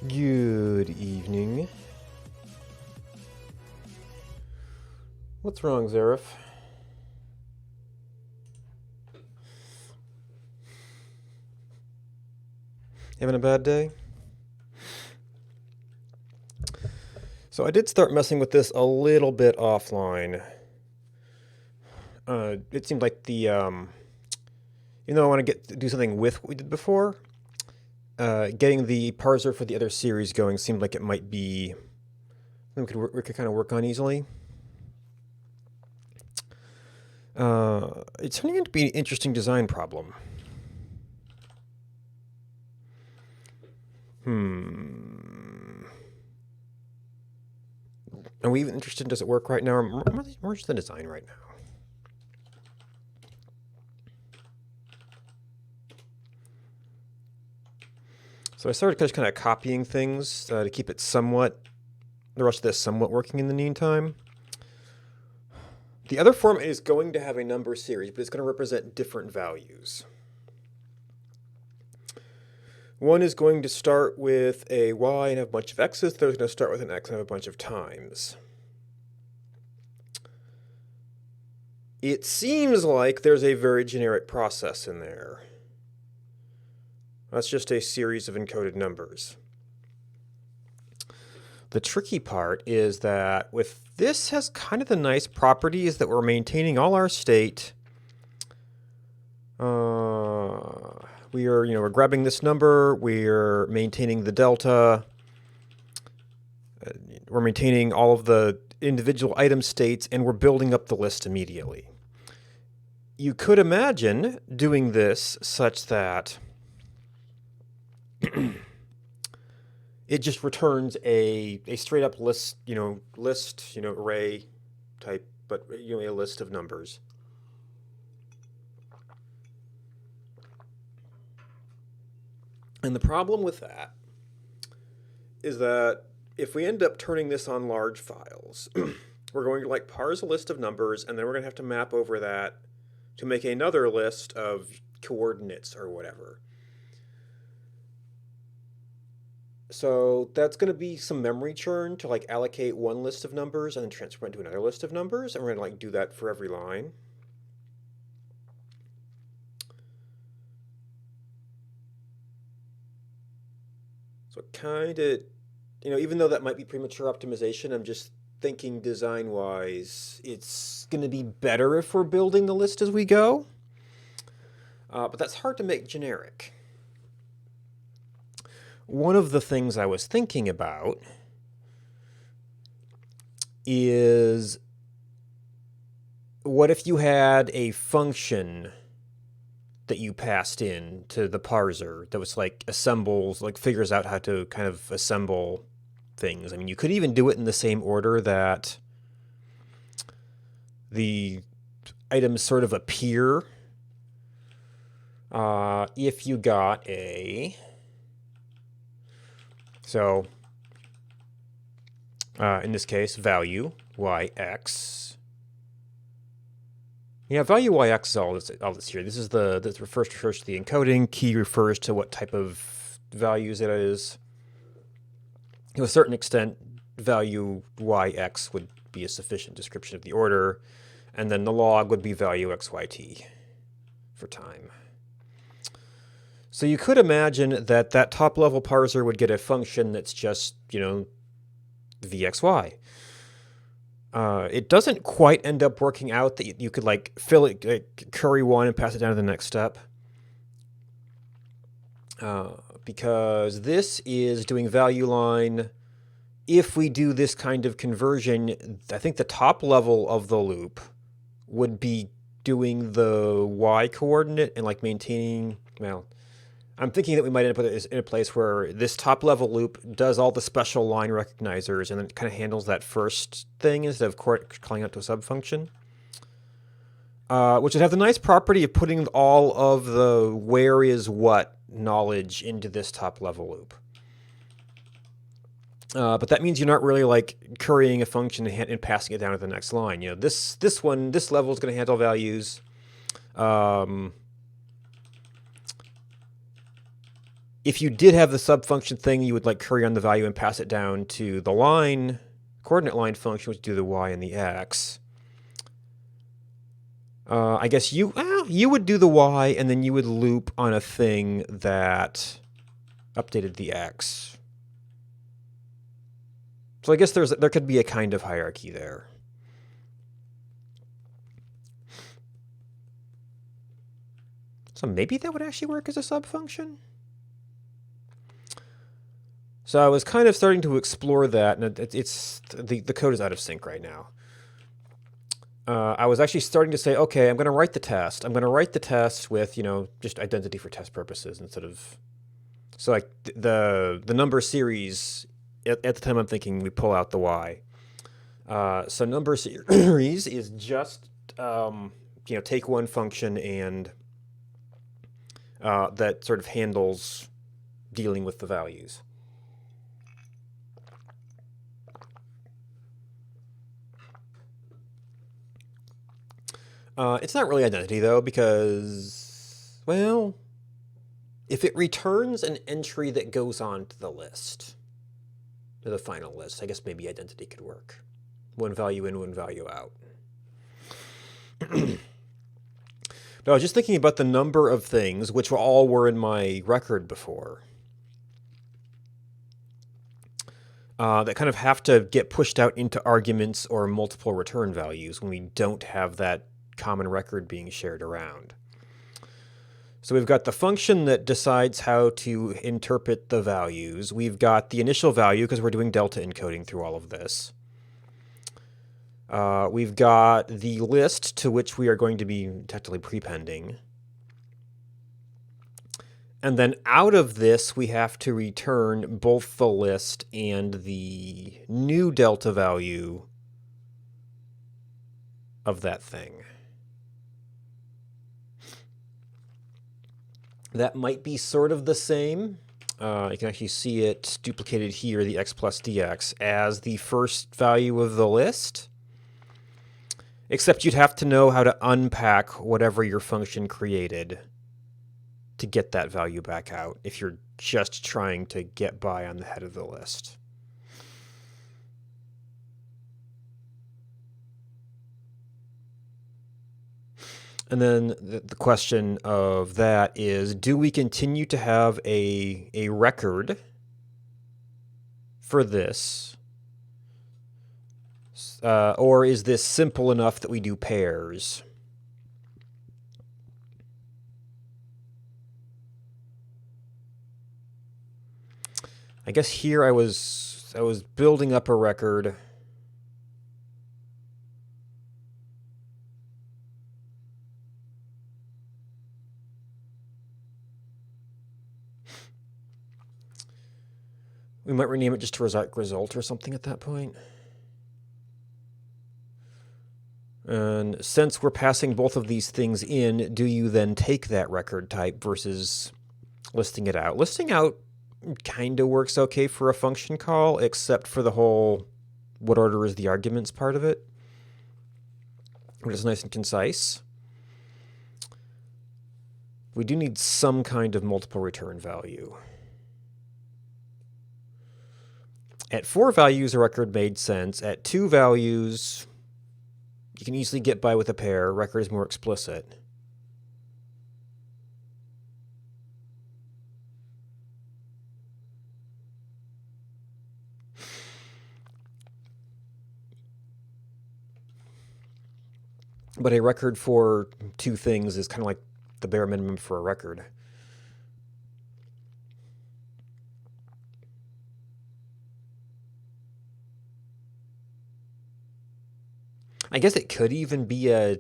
Good evening. What's wrong, Zareth? Having a bad day? So I did start messing with this a little bit offline. It seemed like even though I want to do something with what we did before, getting the parser for the other series going seemed like it might be something we could kind of work on easily. It's turning out to be an interesting design problem. Are we even interested? Does it work right now? I'm more interested in design right now. So I started just kind of copying things to keep it the rest of this somewhat working in the meantime. The other format is going to have a number series, but it's going to represent different values. One is going to start with a y and have a bunch of x's. The other is going to start with an x and have a bunch of times. It seems like there's a very generic process in there. That's just a series of encoded numbers. The tricky part is that with this has kind of the nice property is that we're maintaining all our state. We're grabbing this number, we're maintaining the delta, we're maintaining all of the individual item states, and we're building up the list immediately. You could imagine doing this such that it just returns a straight up list, array type, but a list of numbers. And the problem with that is that if we end up turning this on large files, we're going to parse a list of numbers, and then we're going to have to map over that to make another list of coordinates or whatever. So that's going to be some memory churn to allocate one list of numbers and then transfer it to another list of numbers, and we're going to do that for every line. So kind of, even though that might be premature optimization, I'm just thinking design-wise, it's going to be better if we're building the list as we go. But that's hard to make generic. One of the things I was thinking about is what if you had a function that you passed in to the parser that was figures out how to kind of assemble things. I mean, you could even do it in the same order that the items sort of appear. If you got in this case, value yx. Yeah, value yx is all this here. This refers to the encoding. Key refers to what type of values it is. To a certain extent, value yx would be a sufficient description of the order, and then the log would be value xyt for time. So you could imagine that top level parser would get a function that's just, vxy. It doesn't quite end up working out that you could fill it, curry one and pass it down to the next step. Because this is doing value line. If we do this kind of conversion, I think the top level of the loop would be doing the y coordinate and maintaining, I'm thinking that we might end up in a place where this top level loop does all the special line recognizers and then it kind of handles that first thing instead of calling out to a subfunction. Which would have the nice property of putting all of the where is what knowledge into this top level loop. But that means you're not really currying a function and passing it down to the next line. This level is going to handle values. If you did have the subfunction thing, you would like query on the value and pass it down to the line, coordinate line function, which do the y and the x. I guess you would do the y, and then you would loop on a thing that updated the x. So I guess there could be a kind of hierarchy there. So maybe that would actually work as a subfunction? So I was kind of starting to explore that, and the code is out of sync right now. I was actually starting to say, okay, I'm going to write the test. I'm going to write the test with, just identity for test purposes instead of... So like the number series, at the time I'm thinking we pull out the y. So number series is just, take one function and that sort of handles dealing with the values. It's not really identity, though, because, well, if it returns an entry that goes on to the list, to the final list, I guess maybe identity could work. One value in, one value out. But I was just thinking about the number of things, which all were in my record before, that kind of have to get pushed out into arguments or multiple return values when we don't have that common record being shared around. So we've got the function that decides how to interpret the values. We've got the initial value because we're doing delta encoding through all of this. We've got the list to which we are going to be technically prepending. And then out of this, we have to return both the list and the new delta value of that thing. That might be sort of the same. You can actually see it duplicated here, the x plus dx, as the first value of the list. Except you'd have to know how to unpack whatever your function created to get that value back out if you're just trying to get by on the head of the list. And then the question of that is, do we continue to have a record for this? Or is this simple enough that we do pairs? I guess here I was building up a record. We might rename it just to result or something at that point. And since we're passing both of these things in, do you then take that record type versus listing it out? Listing out kind of works okay for a function call, except for the whole what order is the arguments part of it, which is nice and concise. We do need some kind of multiple return value. At 4 values, a record made sense. At 2 values, you can easily get by with a pair. Record is more explicit. But a record for 2 things is kind of like the bare minimum for a record. I guess it could even be a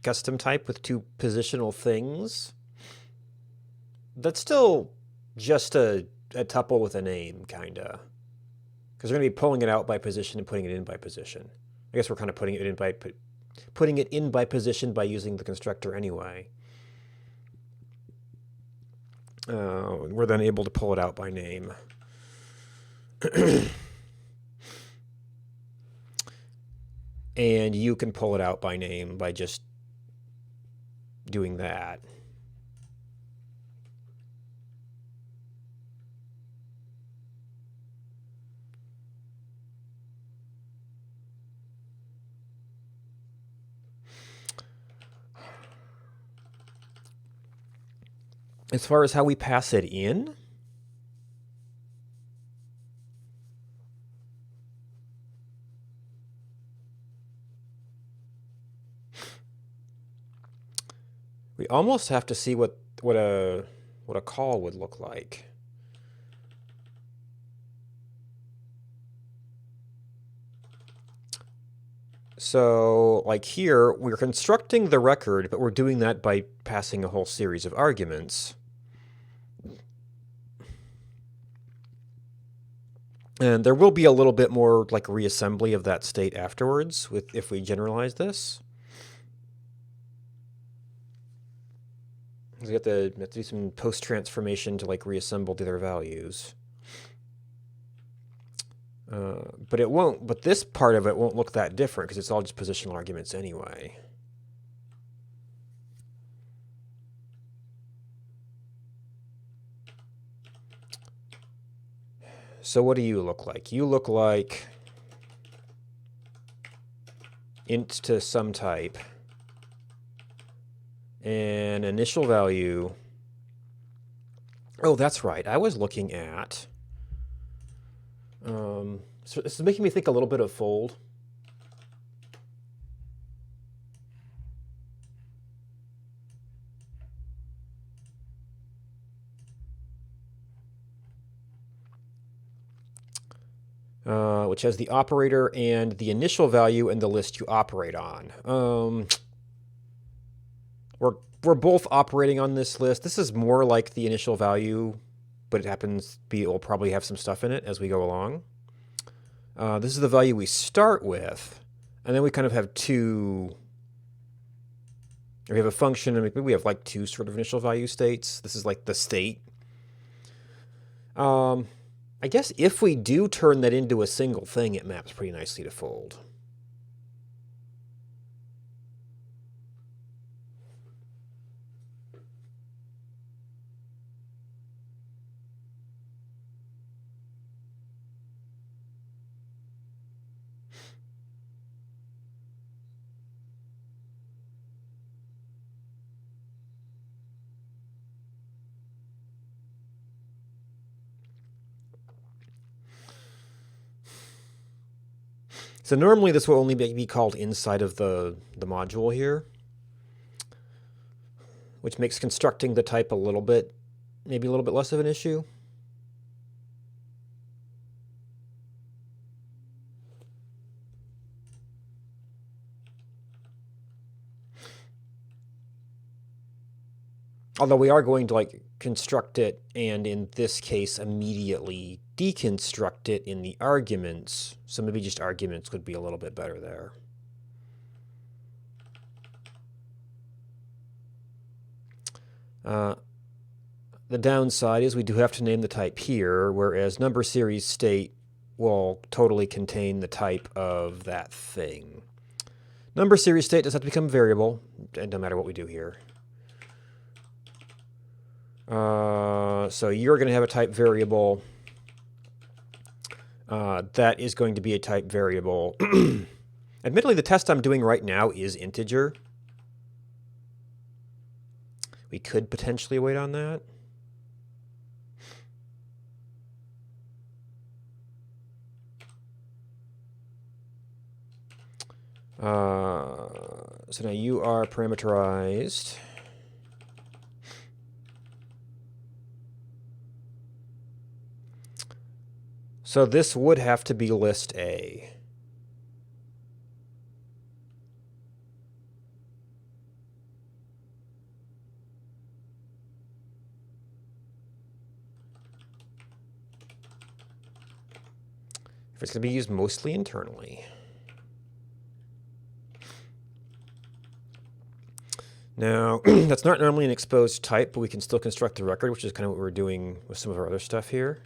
custom type with 2 positional things. That's still just a tuple with a name, kinda. Because we're going to be pulling it out by position and putting it in by position. I guess we're kind of putting it in by position by using the constructor anyway. We're then able to pull it out by name. And you can pull it out by name by just doing that. As far as how we pass it in, we almost have to see what a call would look like. So, like here, we're constructing the record, but we're doing that by passing a whole series of arguments. And there will be a little bit more like reassembly of that state afterwards if we generalize this. We have to do some post-transformation to like reassemble the other values. But it won't. But this part of it won't look that different because it's all just positional arguments anyway. So what do you look like? You look like int to some type, an initial value. Oh, that's right. I was looking at. So this is making me think a little bit of fold. Which has the operator and the initial value and the list you operate on. We're both operating on this list. This is more like the initial value, but it happens to be, it will probably have some stuff in it as we go along. This is the value we start with, and then we kind of have two. We have a function, and maybe we have like two sort of initial value states. This is like the state. I guess if we do turn that into a single thing, it maps pretty nicely to fold. So normally this will only be called inside of the module here, which makes constructing the type a little bit, maybe a little bit less of an issue. Although we are going to like construct it, and in this case immediately deconstruct it in the arguments. So maybe just arguments would be a little bit better there. The downside is we do have to name the type here, whereas number series state will totally contain the type of that thing. Number series state does have to become a variable, no matter what we do here. So you're going to have a type variable. That is going to be a type variable. Admittedly, the test I'm doing right now is integer. We could potentially wait on that. So now you are parameterized. So this would have to be list A. If it's going to be used mostly internally. Now, that's not normally an exposed type, but we can still construct the record, which is kind of what we're doing with some of our other stuff here.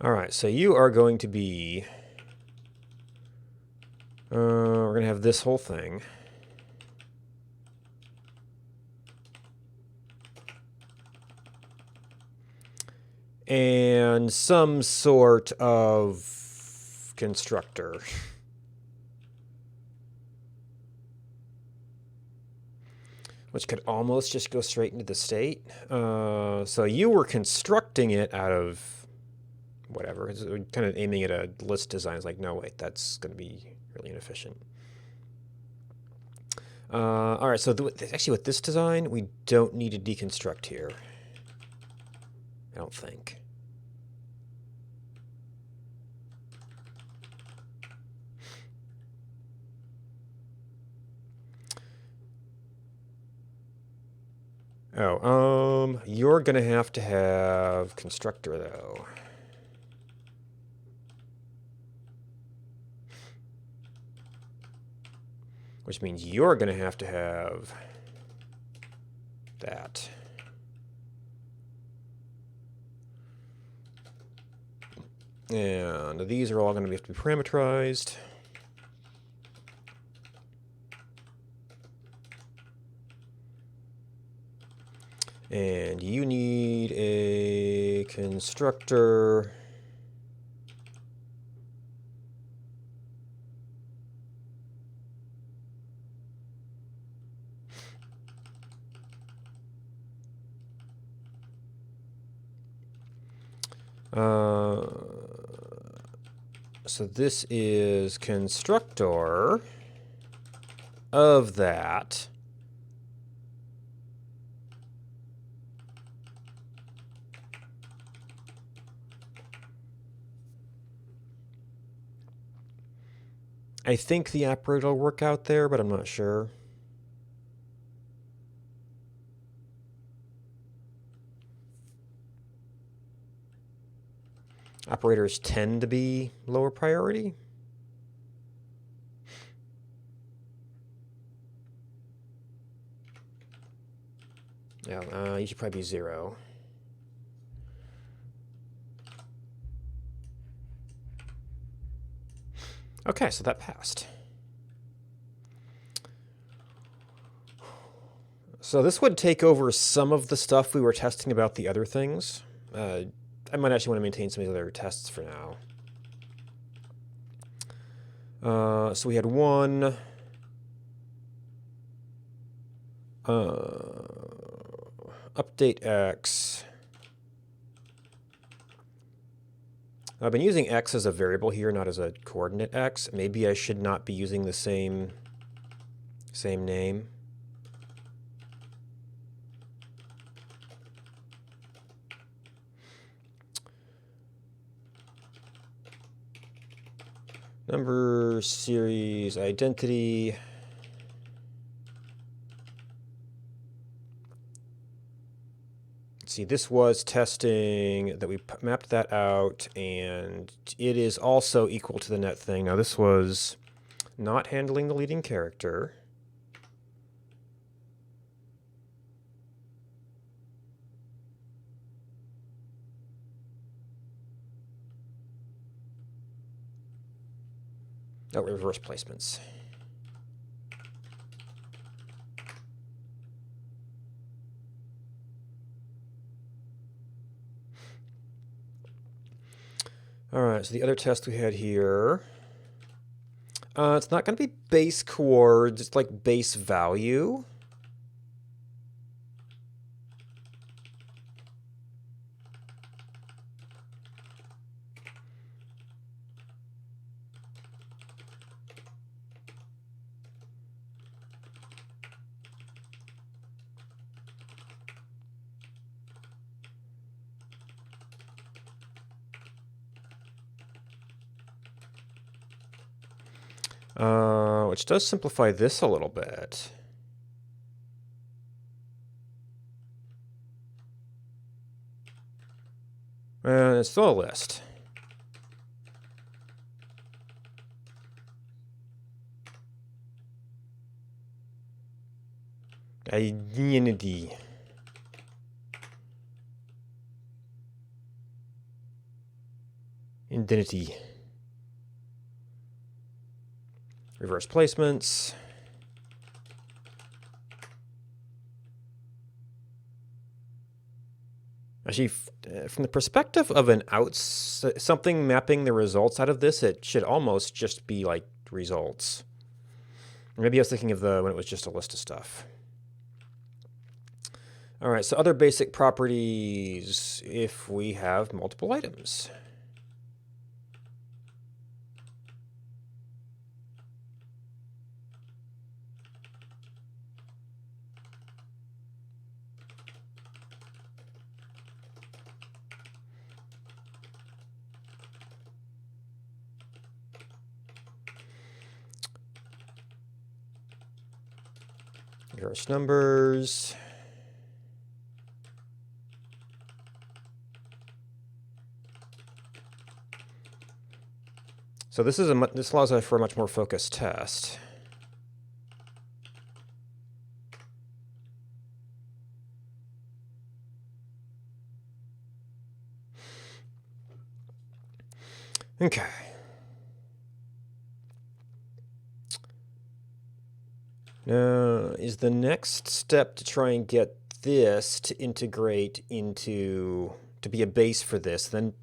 All right, so you are going to be... we're going to have this whole thing. And some sort of constructor. Which could almost just go straight into the state. So you were constructing it out of whatever. It's kind of aiming at a list design. It's like, no, wait, that's going to be really inefficient. All right, so actually with this design, we don't need to deconstruct here. I don't think. Oh, you're gonna have to have constructor though. Which means you're gonna have to have that. And these are all gonna have to be parameterized. And you need a constructor. So this is constructor of that. I think the operator will work out there, but I'm not sure. Operators tend to be lower priority. Yeah, you should probably be 0. Okay, so that passed. So this would take over some of the stuff we were testing about the other things. I might actually want to maintain some of the other tests for now. So we had one. Update X. I've been using X as a variable here, not as a coordinate X. Maybe I should not be using the same name. Number, series, identity. Let's see, this was testing that we mapped that out, and it is also equal to the net thing. Now this was not handling the leading character. Oh, reverse placements. All right, so the other test we had here, it's not going to be base coords, it's like base value. Which does simplify this a little bit. And it's still a list. Identity. Identity. Reverse placements. Actually, from the perspective of something mapping the results out of this, it should almost just be like results. Or maybe I was thinking of when it was just a list of stuff. All right, so other basic properties if we have multiple items. Reverse numbers. So this allows us for a much more focused test. Okay. Now, is the next step to try and get this to integrate to be a base for this? Then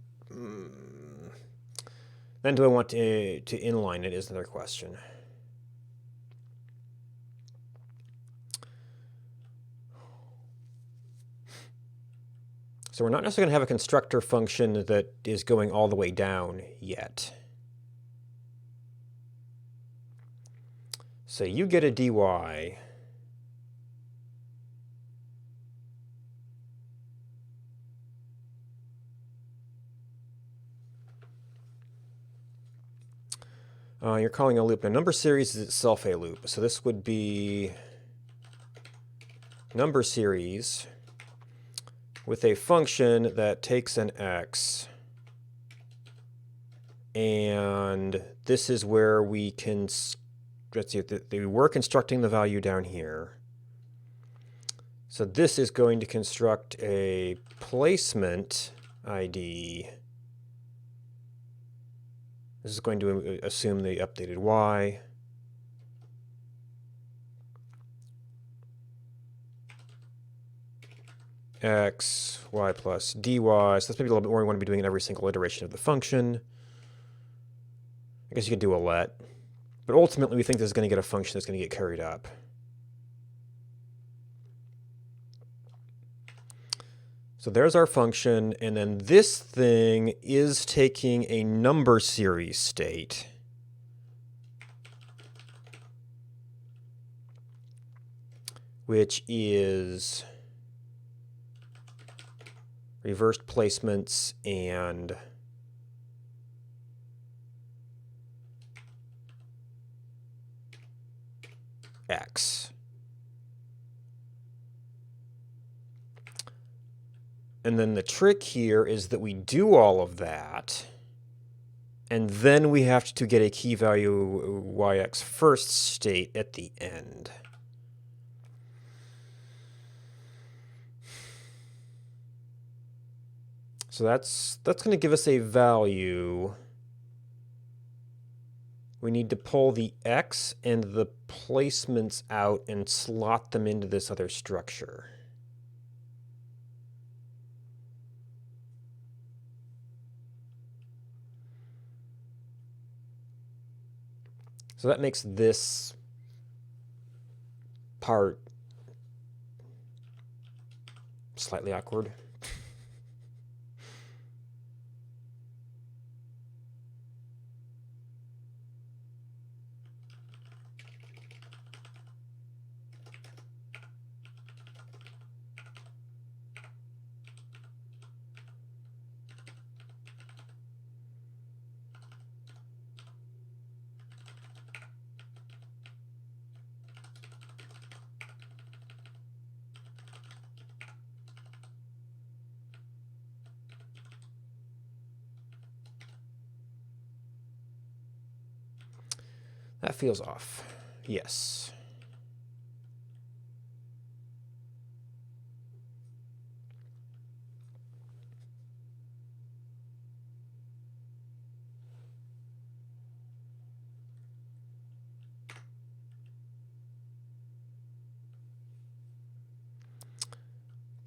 do I want to inline it is another question. So we're not necessarily going to have a constructor function that is going all the way down yet. So you get a dy. You're calling a loop. Now, number series is itself a loop. So this would be number series with a function that takes an x. And this is where we can, let's see, we're constructing the value down here. So this is going to construct a placement ID. This is going to assume the updated y. X, y plus dy. So that's maybe a little bit more we want to be doing in every single iteration of the function. I guess you could do a let. But ultimately, we think this is going to get a function that's going to get carried up. So there's our function, and then this thing is taking a number series state. Which is reversed placements and x. And then the trick here is that we do all of that, and then we have to get a key value yx first state at the end. So that's going to give us a value. We need to pull the x and the placements out and slot them into this other structure. So that makes this part slightly awkward. That feels off. Yes.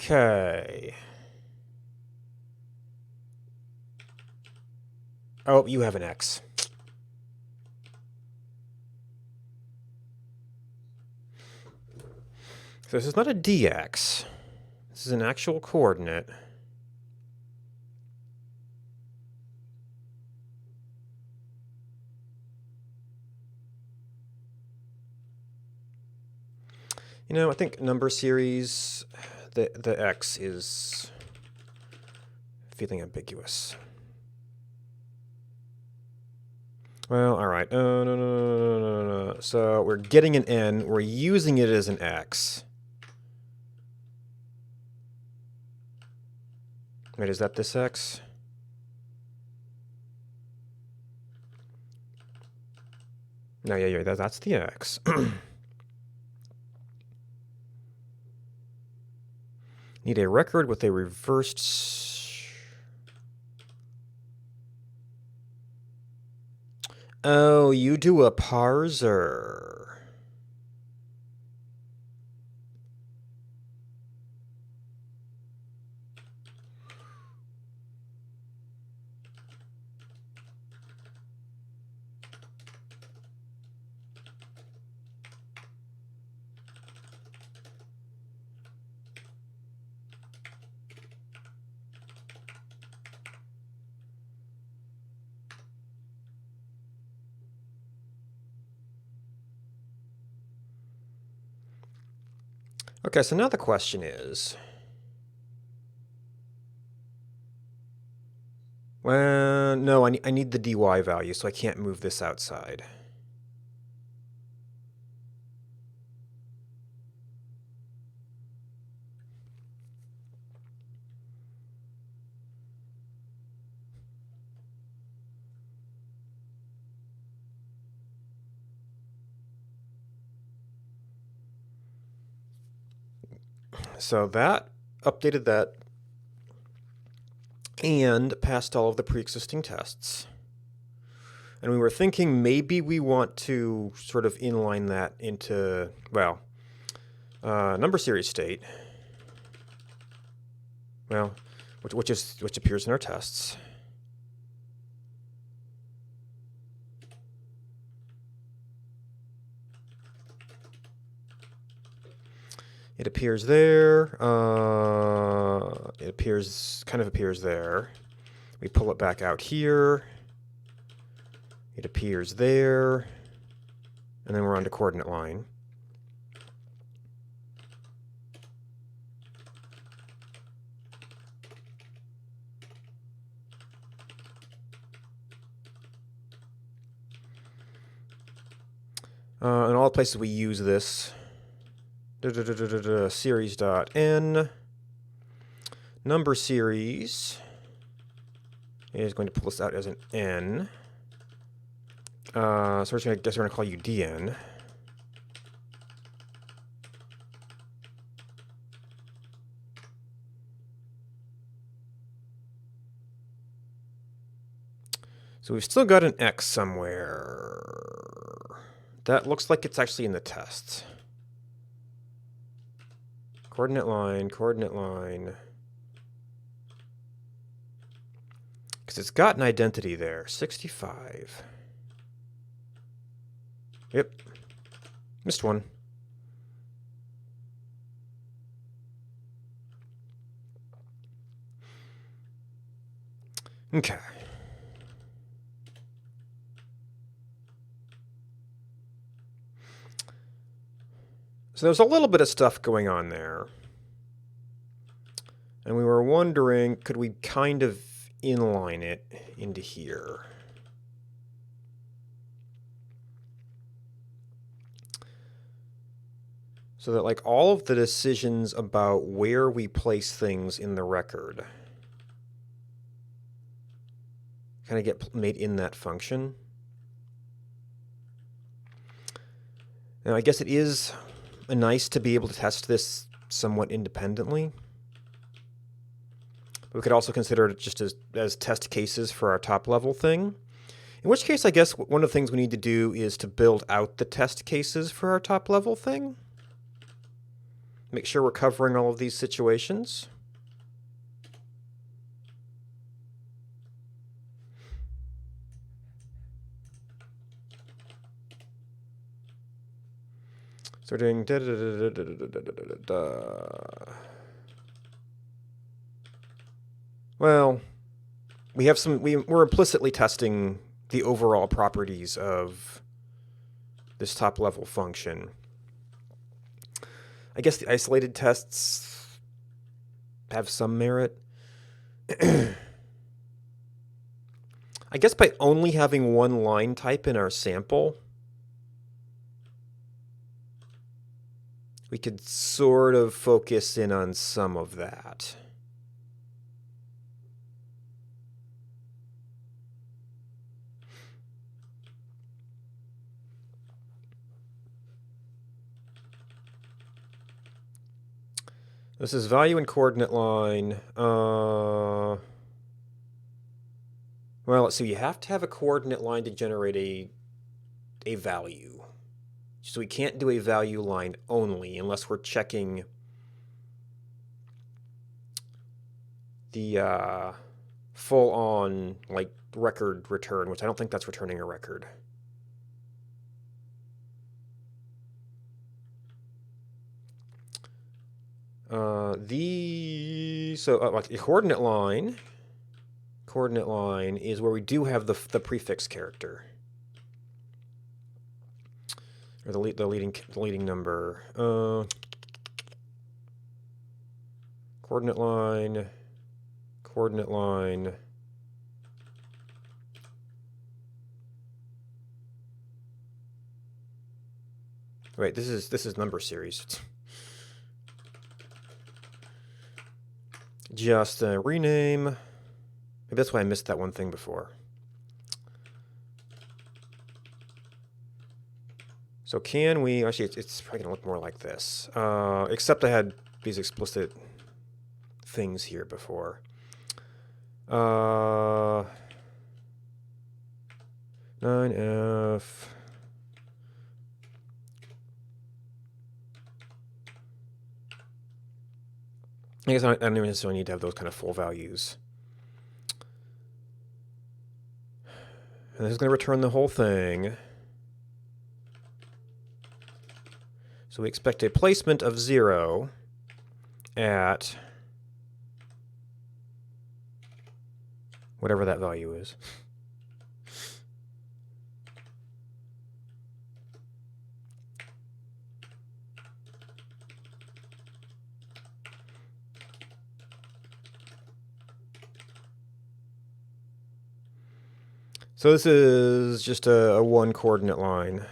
Okay. Oh, you have an X. So this is not a dx. This is an actual coordinate. You know, I think number series, the x is feeling ambiguous. Well, all right. No. So we're getting an n. We're using it as an x. Wait, is that this x? No, yeah, that's the x. Need a record with a reversed... Oh, you do a parser. Okay, so now the question is... Well, no, I need the dy value, so I can't move this outside. So that updated that and passed all of the pre-existing tests. And we were thinking maybe we want to sort of inline that into, well, number series state. Well, which appears in our tests. It appears there. It kind of appears there. We pull it back out here. It appears there. And then we're on to coordinate line. In all the places we use this, series.n, number series is going to pull this out as an n. So I guess we're going to call you dn. So we've still got an x somewhere. That looks like it's actually in the tests. Coordinate line, coordinate line. Because it's got an identity there, 65. Yep, missed one. Okay. So there's a little bit of stuff going on there. And we were wondering, could we kind of inline it into here? So that like all of the decisions about where we place things in the record kind of get made in that function. Now I guess it is nice to be able to test this somewhat independently. We could also consider it just as test cases for our top level thing. In which case, I guess one of the things we need to do is to build out the test cases for our top level thing. Make sure we're covering all of these situations. So we're doing da da da da da da da da da da. Well, we have some. We're implicitly testing the overall properties of this top level function. I guess the isolated tests have some merit. I guess by only having one line type in our sample, we could sort of focus in on some of that. This is value and coordinate line. Well, let's see. You have to have a coordinate line to generate a value. So we can't do a value line only unless we're checking the full-on like record return, which I don't think that's returning a record. Like a coordinate line is where we do have the prefix character or the leading number. Coordinate line. Wait, this is number series. Just rename. Maybe that's why I missed that one thing before. So can we, actually it's probably gonna look more like this. Except I had these explicit things here before. 9F. I guess I don't even necessarily need to have those kind of full values. And this is going to return the whole thing. So we expect a placement of 0 at whatever that value is. So this is just a one coordinate line.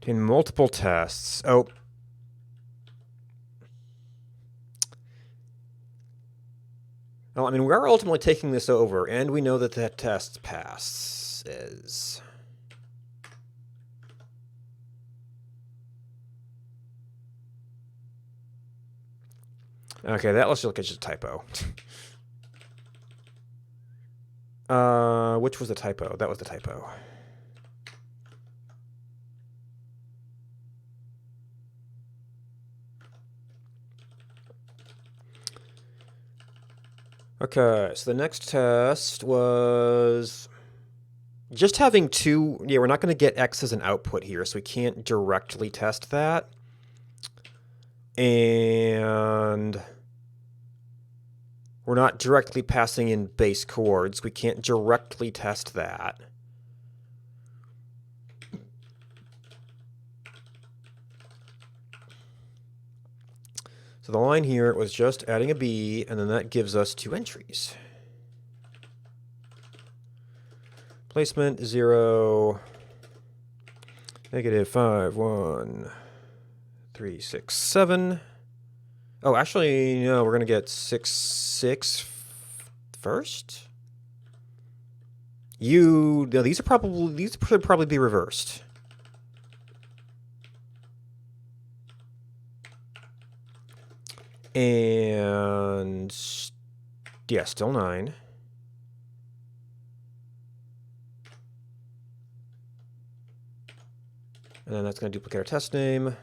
In multiple tests. Oh. Well, I mean, we're ultimately taking this over, and we know that that test passes. Okay, that looks like it's just a typo. Which was the typo? That was the typo. Okay, so the next test was just having two. Yeah, we're not going to get X as an output here, so we can't directly test that. And we're not directly passing in base chords. We can't directly test that. So the line here was just adding a B, and then that gives us two entries. Placement 0, -5, 1, 3, 6, 7. Oh, actually, no, we're going to get 6, 6 first. No, these should probably be reversed. And yeah, still 9. And then that's going to duplicate our test name.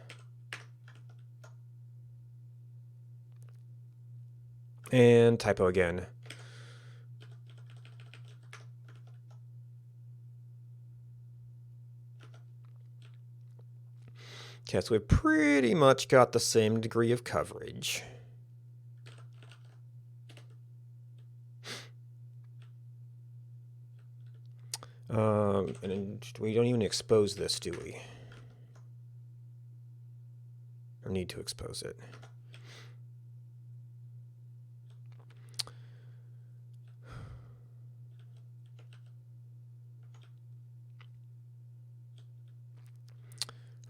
And typo again. Okay, so we've pretty much got the same degree of coverage. And we don't even expose this, do we? Or need to expose it?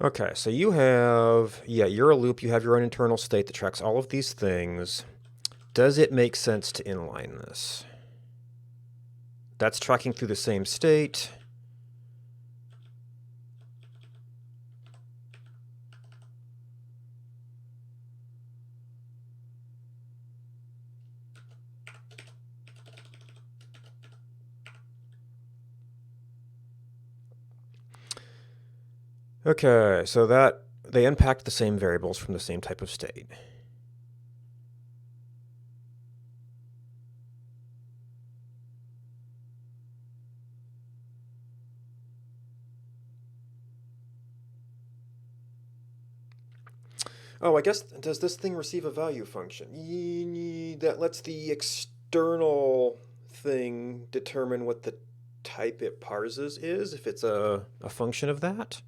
Okay, so you have, you're a loop. You have your own internal state that tracks all of these things. Does it make sense to inline this? That's tracking through the same state. Okay, so that they unpacked the same variables from the same type of state. Oh, I guess, does this thing receive a value function? That lets the external thing determine what the type it parses is, if it's a function of that?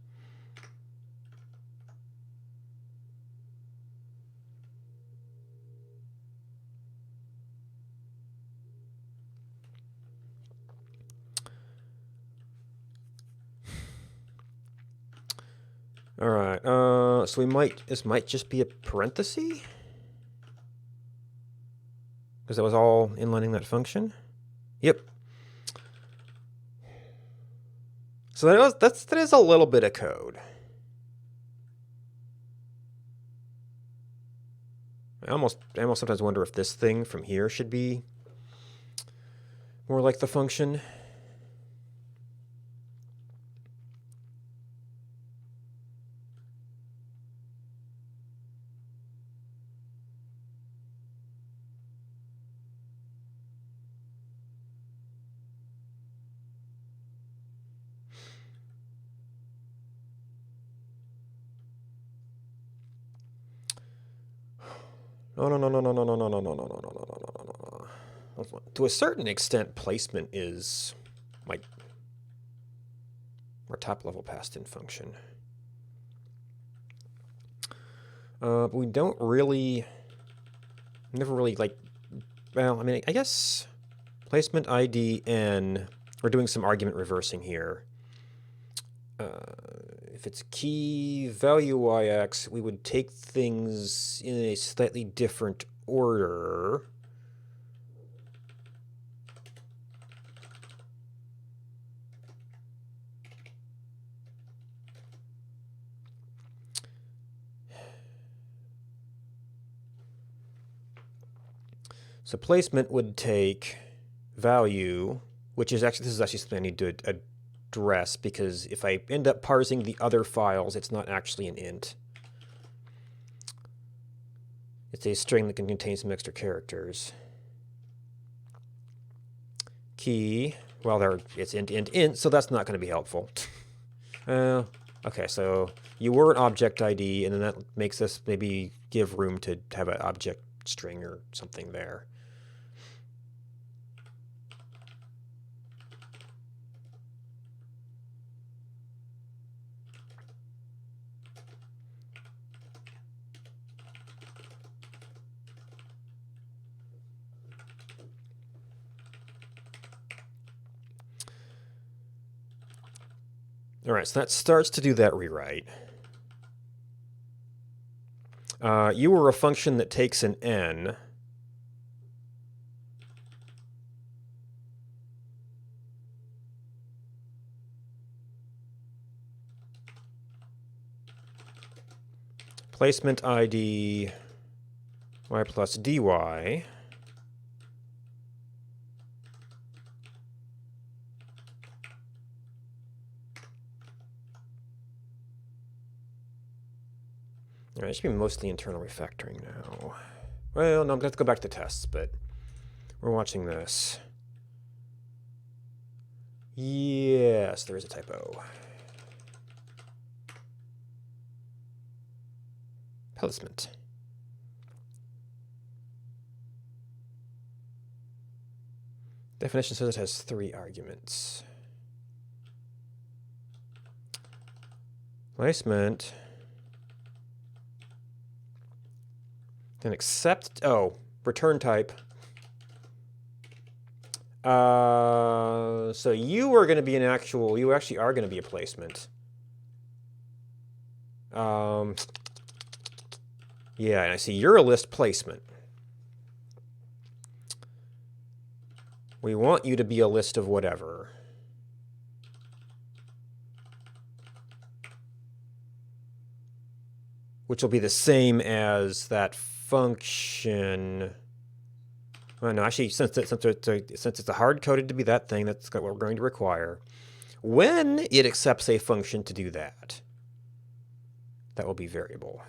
All right, so this might just be a parenthesis? Because that was all inlining that function? Yep. So that is a little bit of code. I almost sometimes wonder if this thing from here should be more like the function. No. To a certain extent, placement is like our top level passed-in function. But we don't really, never really like, well, I mean, I guess placement ID n, we're doing some argument reversing here. If it's key value yx, we would take things in a slightly different order. So placement would take value, which is actually, this is actually something I need to address, because if I end up parsing the other files, it's not actually an int. It's a string that can contain some extra characters. Key, well, it's int, so that's not going to be helpful. Okay, so you were an object ID, and then that makes us maybe give room to have an object string or something there. All right, so that starts to do that rewrite. You were a function that takes an n. Placement ID y plus dy. All right, it should be mostly internal refactoring now. Well, no, I'm going to have to go back to the tests, but we're watching this. Yes, there is a typo. Placement. Definition says it has 3 arguments. Placement. Then accept. Oh, return type. So you are going to be an actual. You actually are going to be a placement. Yeah, and I see you're a list placement. We want you to be a list of whatever. Which will be the same as that function. Well, no, actually, since it's a hard-coded to be that thing, that's what we're going to require. When it accepts a function to do that, that will be variable.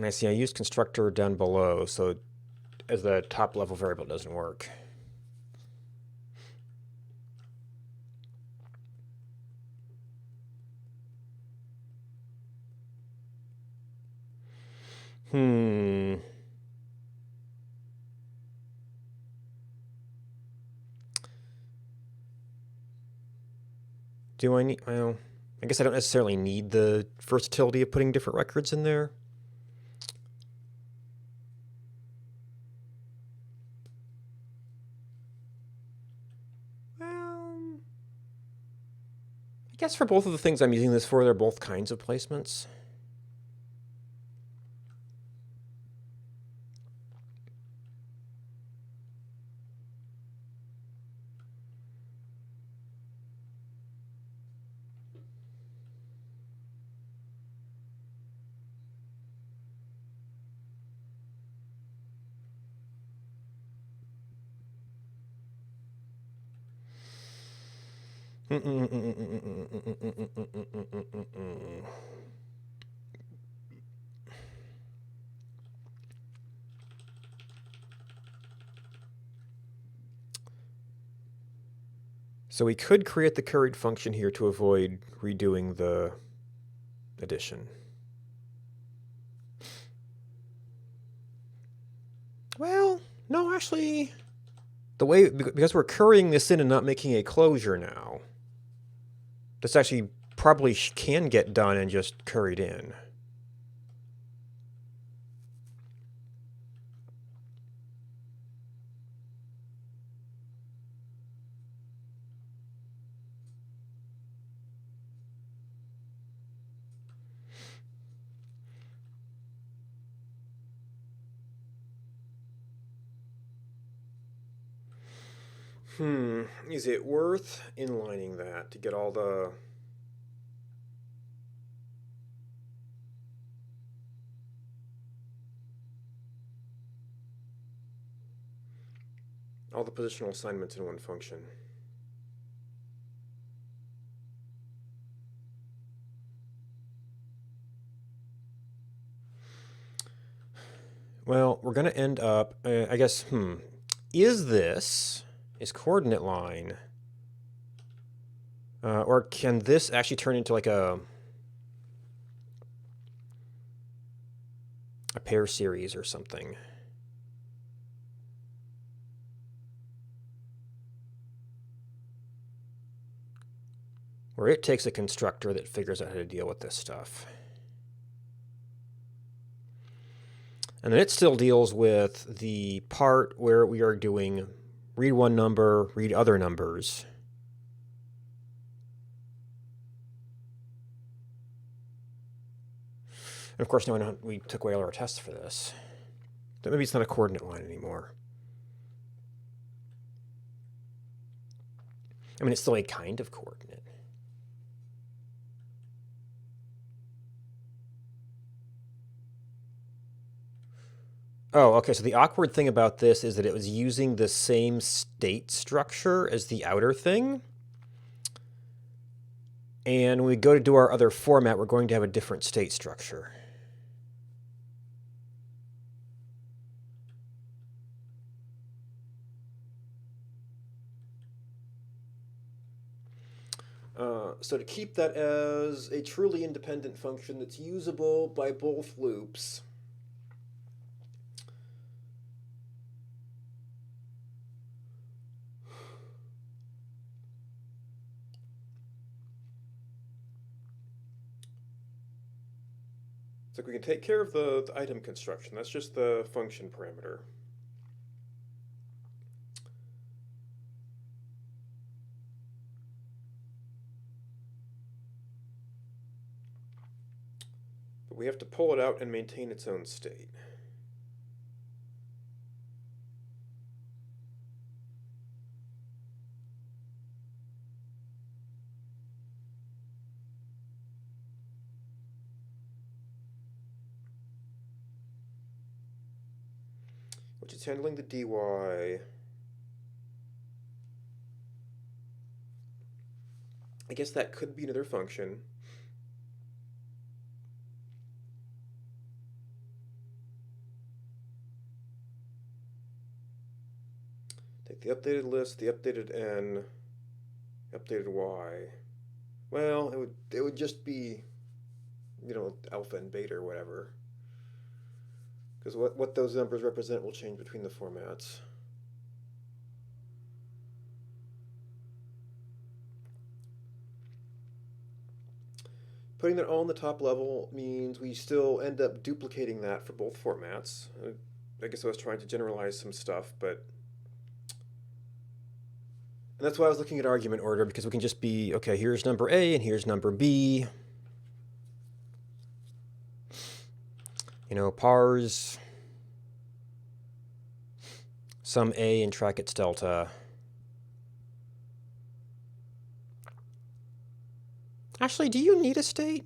I see. I used constructor down below, so as the top level variable doesn't work. Do I need, well, I guess I don't necessarily need the versatility of putting different records in there. Well, I guess for both of the things I'm using this for, they're both kinds of placements. So we could create the curried function here to avoid redoing the addition. Well, no, actually, the way, because we're currying this in and not making a closure now, this actually probably can get done and just curried in. Is it worth inlining that to get all the... all the positional assignments in one function? Well, we're going to end up, I guess, is this coordinate line, or can this actually turn into like a pair series or something? Where it takes a constructor that figures out how to deal with this stuff. And then it still deals with the part where we are doing read one number, read other numbers. And of course, now we took away all our tests for this. So maybe it's not a coordinate line anymore. I mean, it's still a kind of coordinate. Oh, okay, so the awkward thing about this is that it was using the same state structure as the outer thing. And when we go to do our other format, we're going to have a different state structure. So to keep that as a truly independent function that's usable by both loops, it's like we can take care of the item construction. That's just the function parameter. But we have to pull it out and maintain its own state. Which is handling the dy. I guess that could be another function. Take the updated list, the updated n, updated y. Well, it would just be, you know, alpha and beta or whatever. Because what those numbers represent will change between the formats. Putting that all in the top level means we still end up duplicating that for both formats. I guess I was trying to generalize some stuff, but... And that's why I was looking at argument order, because we can just be, okay, here's number A and here's number B. You know, parse sum A and track its delta. Actually, do you need a state?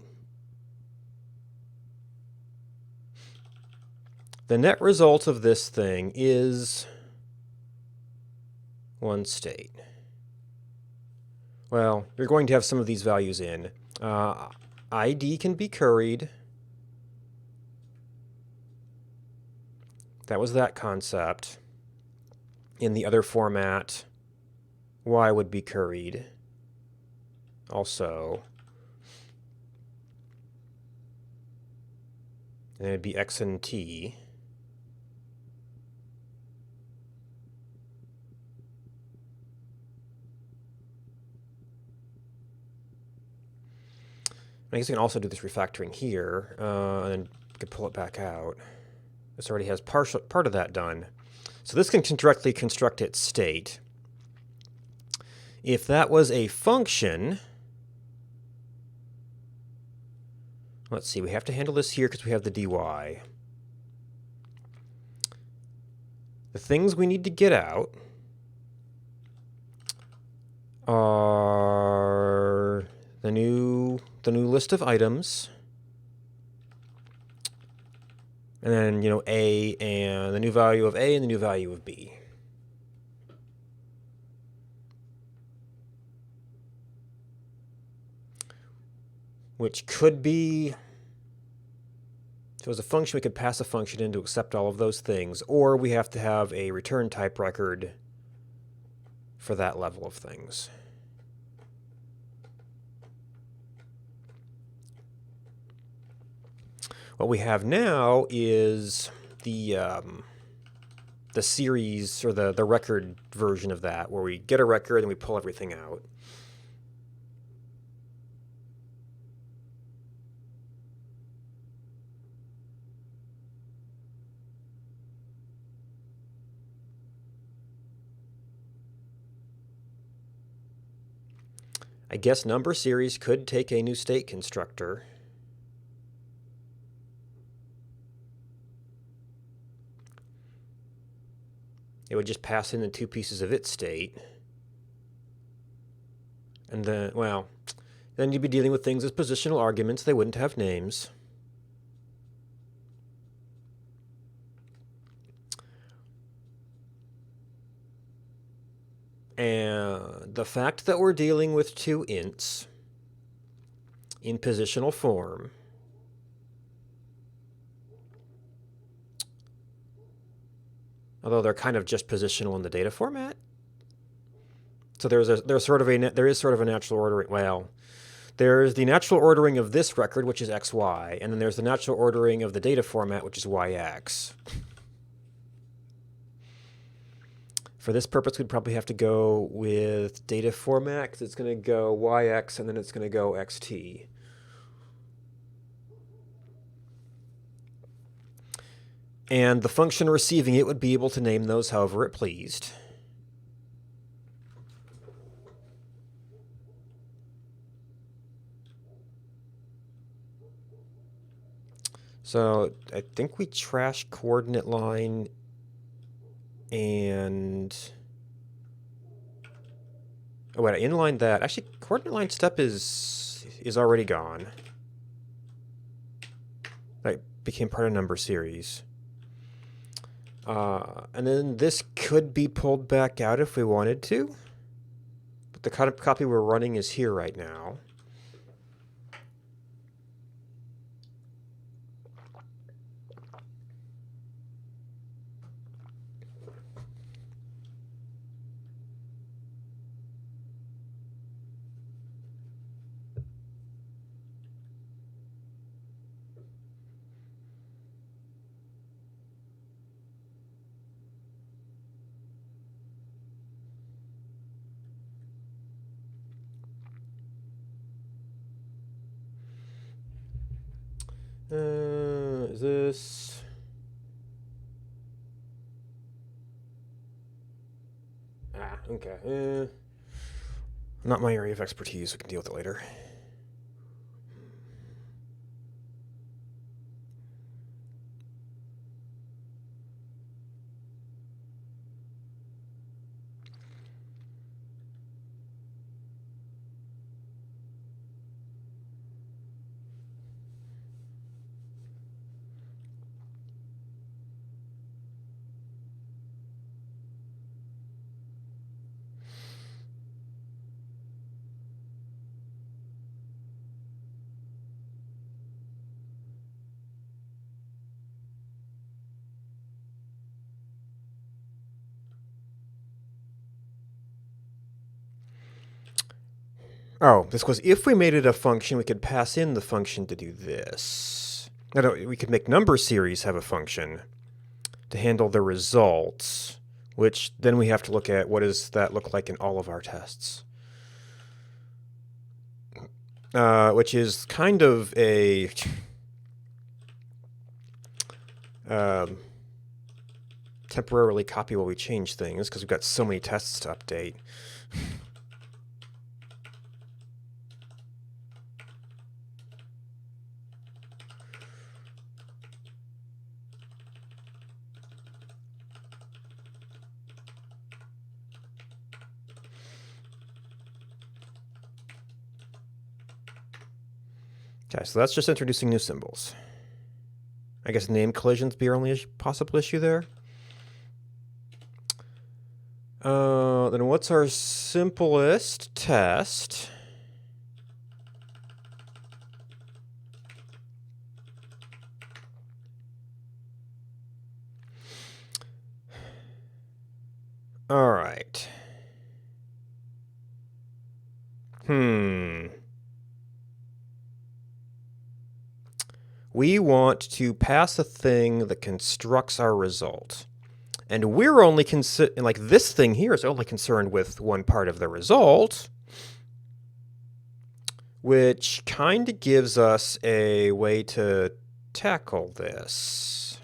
The net result of this thing is one state. Well, you're going to have some of these values in. ID can be curried. That was that concept. In the other format, Y would be curried also. And it'd be X and T. I guess we can also do this refactoring here, and then we can pull it back out. This already has part of that done. So this can directly construct its state. If that was a function, let's see, we have to handle this here because we have the dy. The things we need to get out are the new list of items, and then, you know, A and the new value of A and the new value of B. Which could be, if it was a function, we could pass a function in to accept all of those things, or we have to have a return type record for that level of things. What we have now is the series, or the record version of that, where we get a record and we pull everything out. I guess number series could take a new state constructor. it would just pass in the two pieces of its state. And then, well, then you'd be dealing with things as positional arguments. They wouldn't have names. And the fact that we're dealing with two ints in positional form although they're kind of just positional in the data format. So there is sort of a natural ordering. Well, there's the natural ordering of this record, which is XY, and then there's the natural ordering of the data format, which is YX. For this purpose, we'd probably have to go with data format, because it's going to go YX, and then it's going to go XT. And the function receiving it would be able to name those however it pleased. So I think we trash coordinate line and... Oh, wait, I inlined that. Actually, coordinate line step is already gone. That became part of number series. And then this could be pulled back out if we wanted to. But the kind of copy we're running is here right now. Is this... okay. Not my area of expertise. We can deal with it later. Oh, this was if we made it a function, we could pass in the function to do this. No, we could make number series have a function to handle the results, which then we have to look at what does that look like in all of our tests. Which is kind of a... temporarily copy while we change things, because we've got so many tests to update. Okay, so that's just introducing new symbols. I guess name collisions be our only possible issue there. Then what's our simplest test? All right. We want to pass a thing that constructs our result. And we're only like this thing here is only concerned with one part of the result, which kind of gives us a way to tackle this.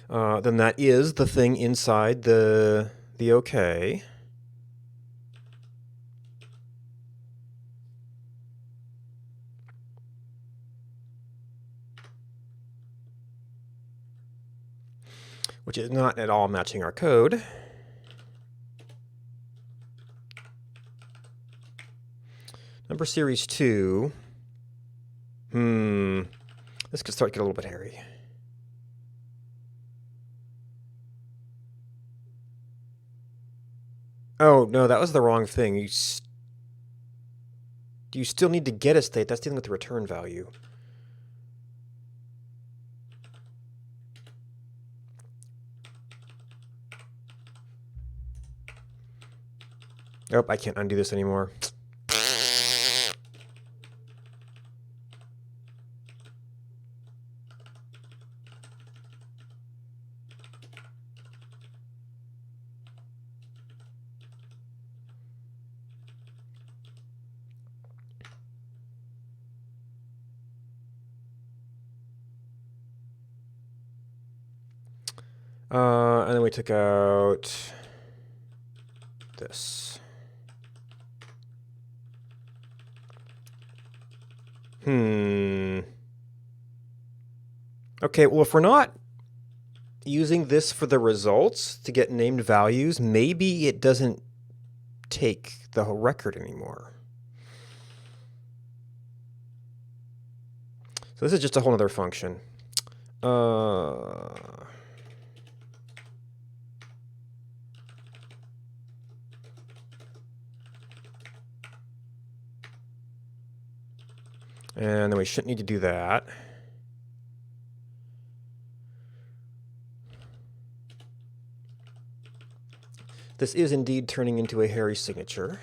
then that is the thing inside the OK. Which is not at all matching our code. Number series 2. This could start to get a little bit hairy. Oh, no, that was the wrong thing. You still need to get a state. That's dealing with the return value. Oh, I can't undo this anymore. And then we took out this. Okay, well, if we're not using this for the results to get named values, maybe it doesn't take the whole record anymore. So this is just a whole other function. And then we shouldn't need to do that. This is indeed turning into a hairy signature.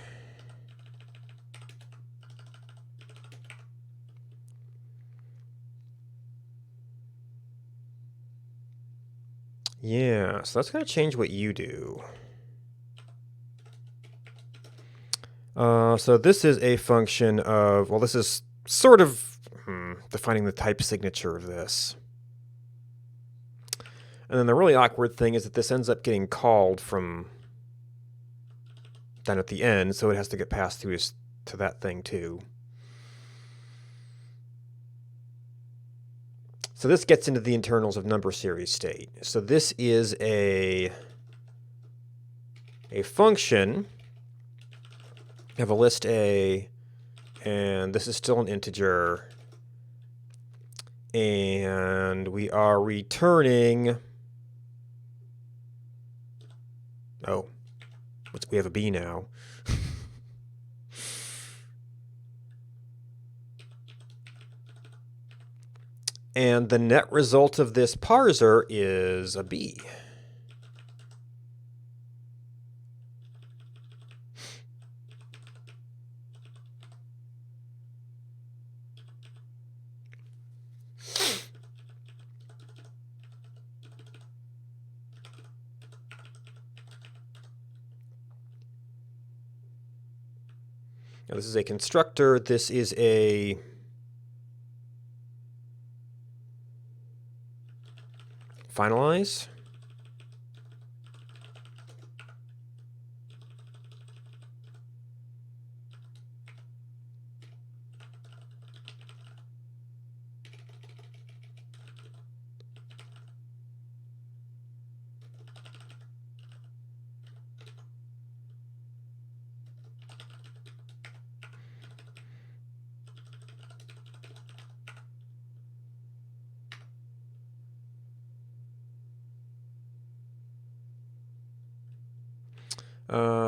Yeah, so that's going to change what you do. So this is a function of, well, this is sort of defining the type signature of this. And then the really awkward thing is that this ends up getting called from down at the end, so it has to get passed through to that thing too. So this gets into the internals of number series state. So this is a function of a list A, and this is still an integer, and we are returning, oh, we have a B now. And the net result of this parser is a B. Now this is a constructor. This is a finalize.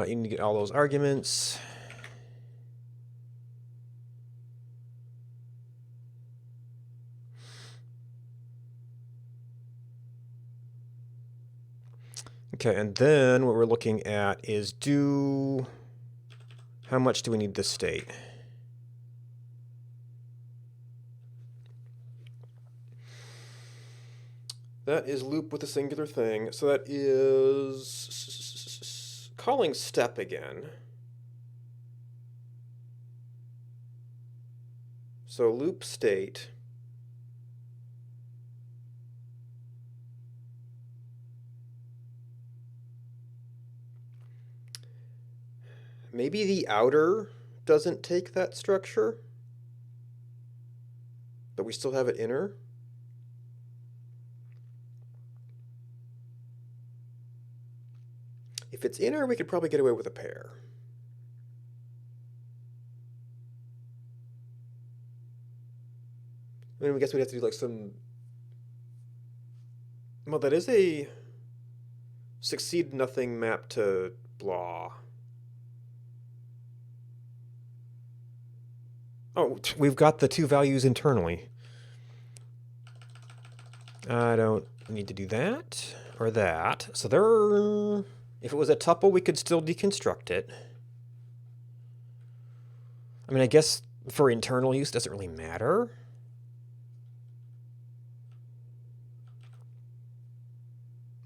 You need to get all those arguments. Okay, and then what we're looking at is how much do we need this state? That is loop with a singular thing. So that is calling step again. So loop state. Maybe the outer doesn't take that structure, but we still have it inner. If it's inner, we could probably get away with a pair. I mean, I guess we'd have to do like some... Well, that is a succeed nothing map to blah. Oh, we've got the two values internally. I don't need to do that or that. So there... If it was a tuple, we could still deconstruct it. I mean, I guess for internal use, it doesn't really matter.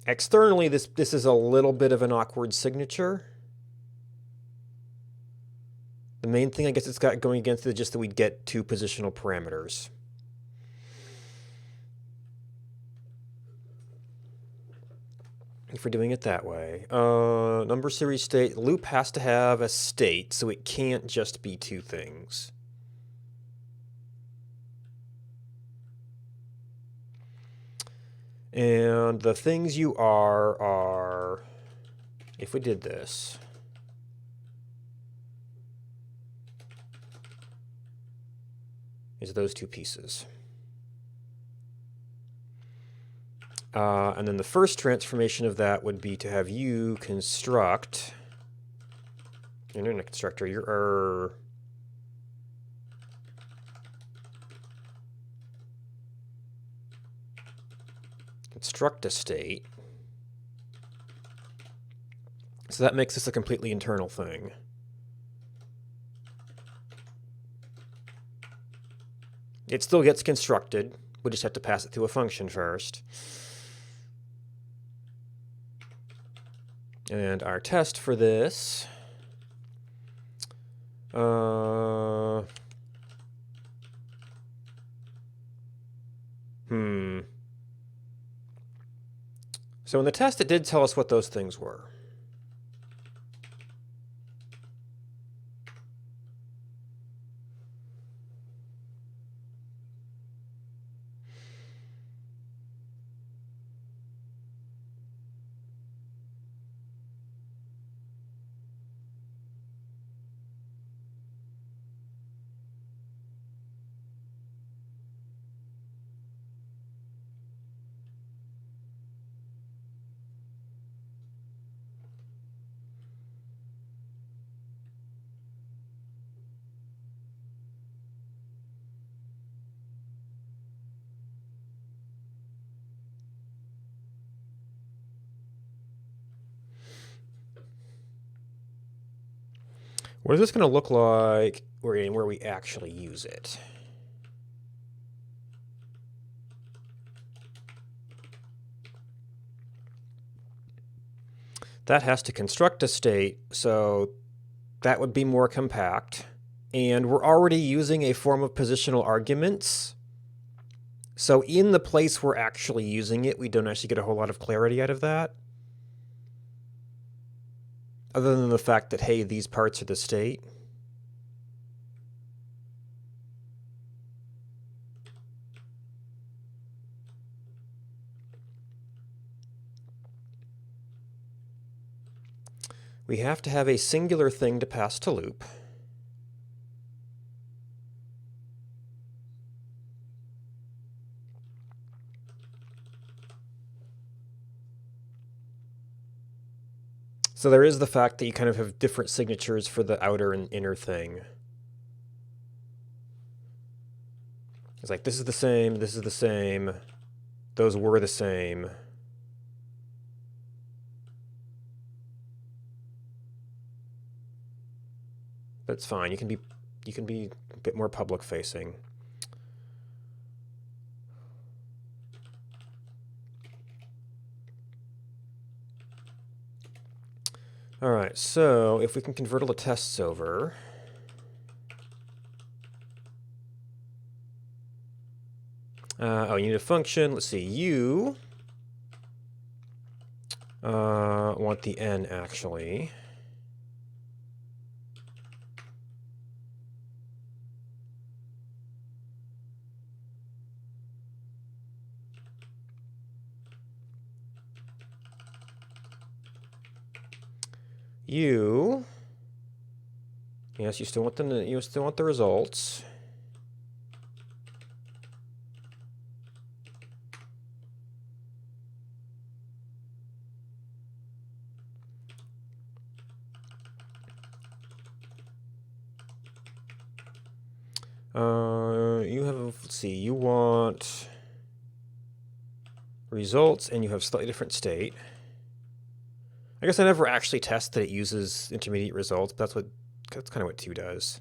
Externally, this is a little bit of an awkward signature. The main thing I guess it's got going against it is just that we'd get two positional parameters. If we're doing it that way. Number series state, loop has to have a state, so it can't just be two things. And the things you are, if we did this, is those two pieces. And then the first transformation of that would be to have you construct internet constructor. Your construct a state. So that makes this a completely internal thing. It still gets constructed. We just have to pass it through a function first. And our test for this, so in the test, it did tell us what those things were. What is this going to look like where we actually use it? That has to construct a state, so that would be more compact. And we're already using a form of positional arguments. So in the place we're actually using it, we don't actually get a whole lot of clarity out of that. Other than the fact that, hey, these parts are the state. We have to have a singular thing to pass to loop. So there is the fact that you kind of have different signatures for the outer and inner thing. It's like, this is the same, this is the same, those were the same. That's fine. You can be a bit more public facing. All right, so if we can convert all the tests over. Oh, you need a function. Let's see, you want the n, actually. You, yes, you still want the results. You have, let's see, you want results and you have slightly different state. I guess I never actually test that it uses intermediate results, but that's kind of what 2 does.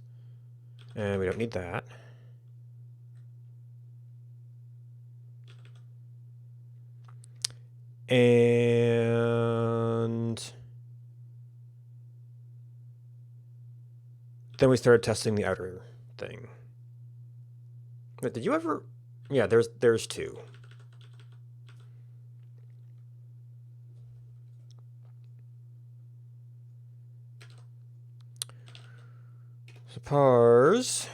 And we don't need that. And then we started testing the outer thing. But did you ever? Yeah, there's 2. So parse.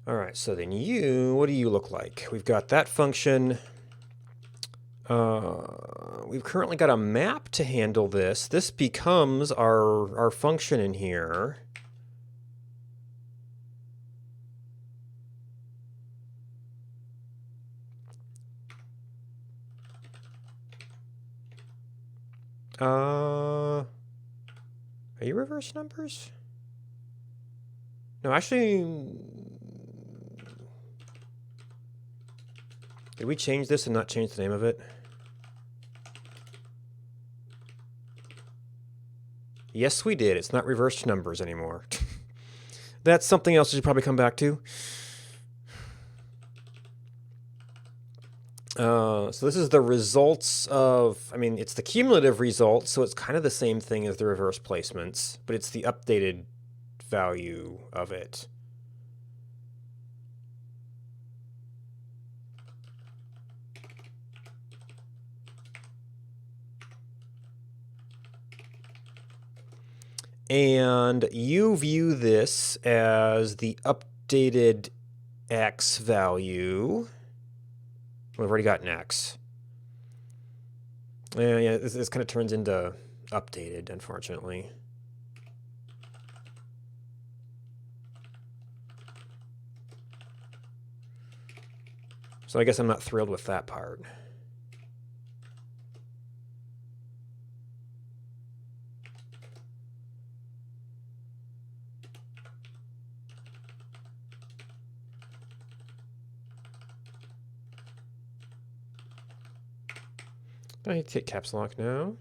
All right, so then what do you look like? We've got that function. We've currently got a map to handle this. This becomes our function in here. Are you reverse numbers? No, actually, did we change this and not change the name of it? Yes, we did. It's not reversed numbers anymore. That's something else we should probably come back to. So this is the results of, I mean, it's the cumulative results, so it's kind of the same thing as the reverse placements, but it's the updated value of it. And you view this as the updated x value. We've already got an x. Yeah, this kind of turns into updated, unfortunately. So I guess I'm not thrilled with that part. I take caps lock now.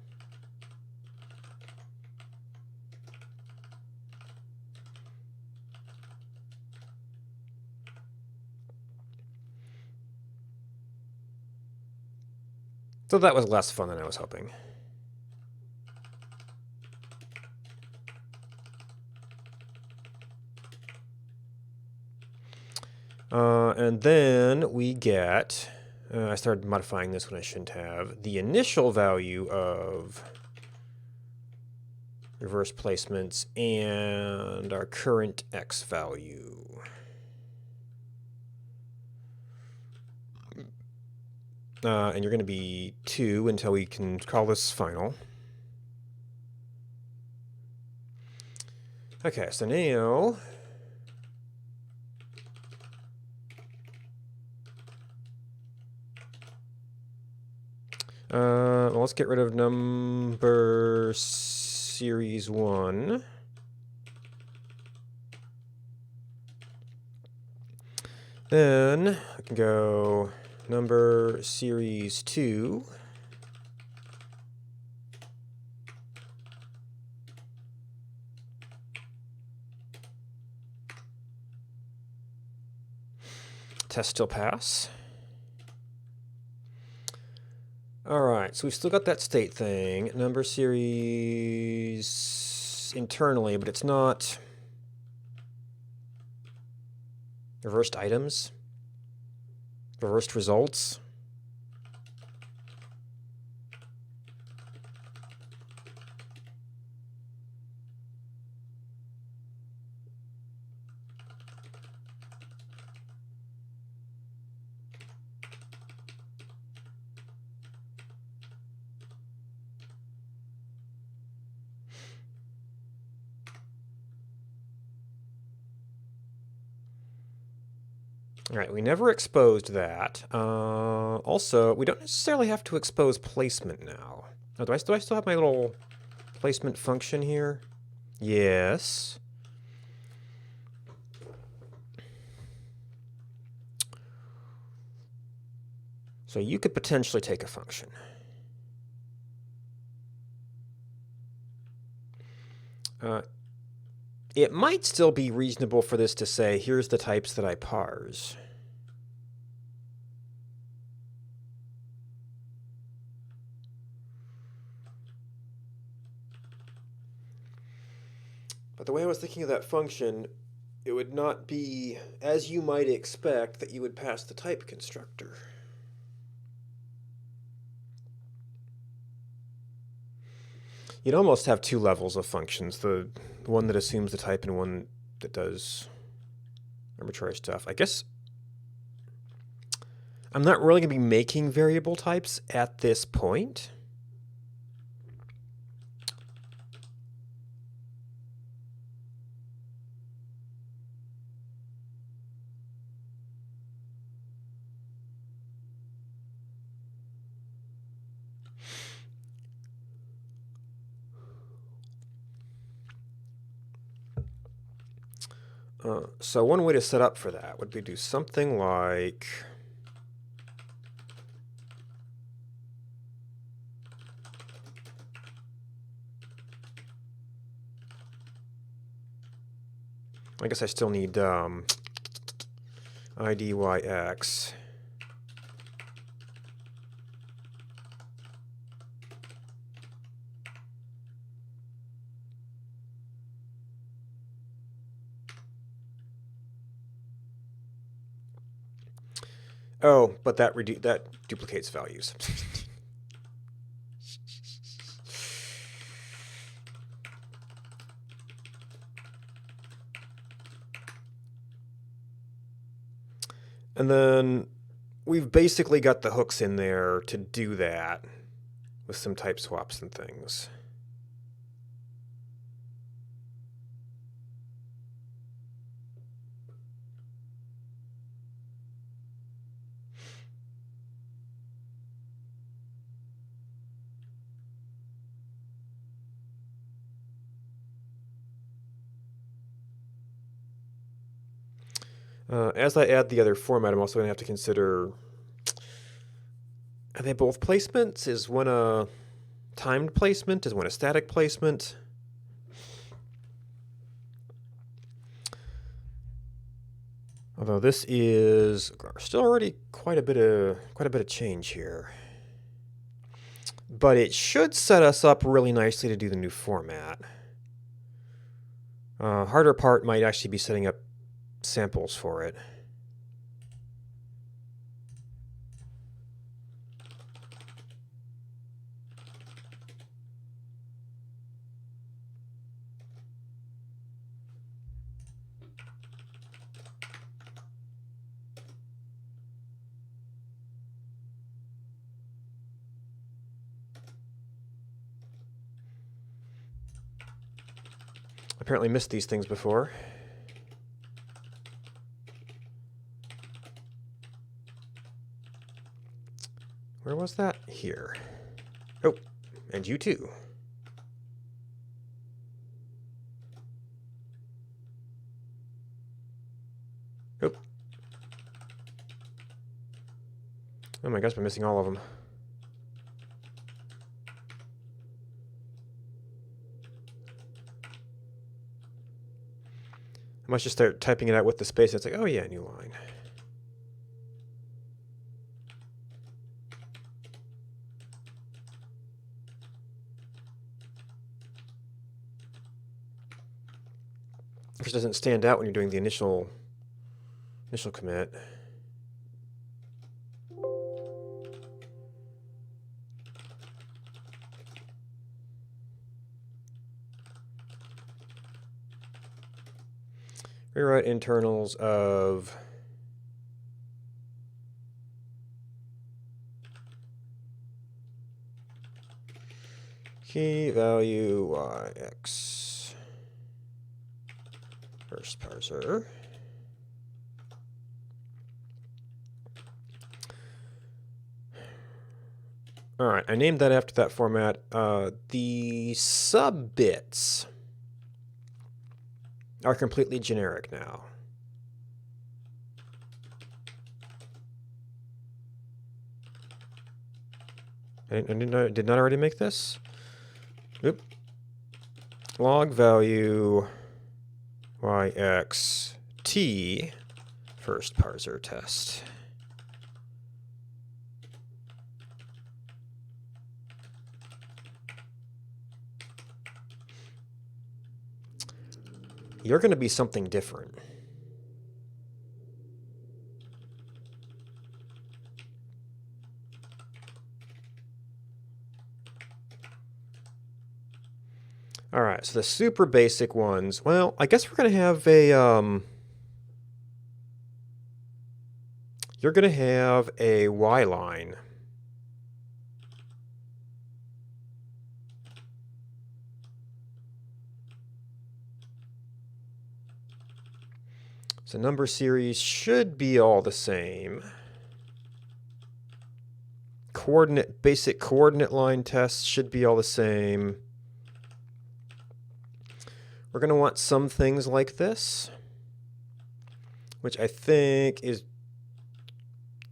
So that was less fun than I was hoping. And then we get, I started modifying this when I shouldn't have, the initial value of reverse placements and our current x value. And you're going to be 2 until we can call this final. Okay, so now well, let's get rid of number series 1. Then I can go number series 2. Test still pass. All right, so we've still got that state thing. Number series internally, but it's not reversed items, reversed results. All right, we never exposed that. Also, we don't necessarily have to expose placement now. Oh, do I still have my little placement function here? Yes. So you could potentially take a function. It might still be reasonable for this to say, here's the types that I parse. But the way I was thinking of that function, it would not be, as you might expect, that you would pass the type constructor. You'd almost have two levels of functions, the one that assumes the type and one that does arbitrary stuff. I guess I'm not really going to be making variable types at this point. So one way to set up for that would be do something like I guess I still need IDYX. Oh, but that duplicates values. And then we've basically got the hooks in there to do that with some type swaps and things. As I add the other format, I'm also going to have to consider, are they both placements? Is one a timed placement? Is one a static placement? Although this is still already quite a bit of change here. But it should set us up really nicely to do the new format. Harder part might actually be setting up samples for it. Apparently missed these things before. Where was that? Here. Oh, and you too. Oh. Oh my gosh, I'm missing all of them. I must just start typing it out with the space. It's like, oh yeah, new line. Which doesn't stand out when you're doing the initial commit. Rewrite internals of key value yx first parser. All right, I named that after that format. The sub-bits are completely generic now. I did not already make this? Oop. Log value yxt first parser test. You're going to be something different. All right, so the super basic ones. Well, I guess we're going to have a you're going to have a Y line. So number series should be all the same. Basic coordinate line tests should be all the same. We're going to want some things like this, which I think is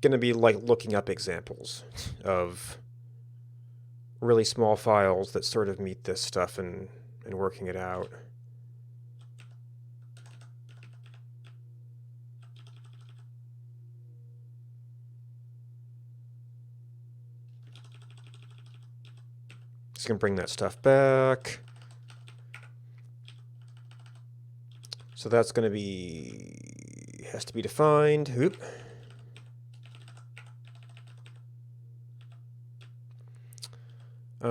going to be like looking up examples of really small files that sort of meet this stuff and working it out. Just going to bring that stuff back. So that's going to be, has to be defined. Oop. I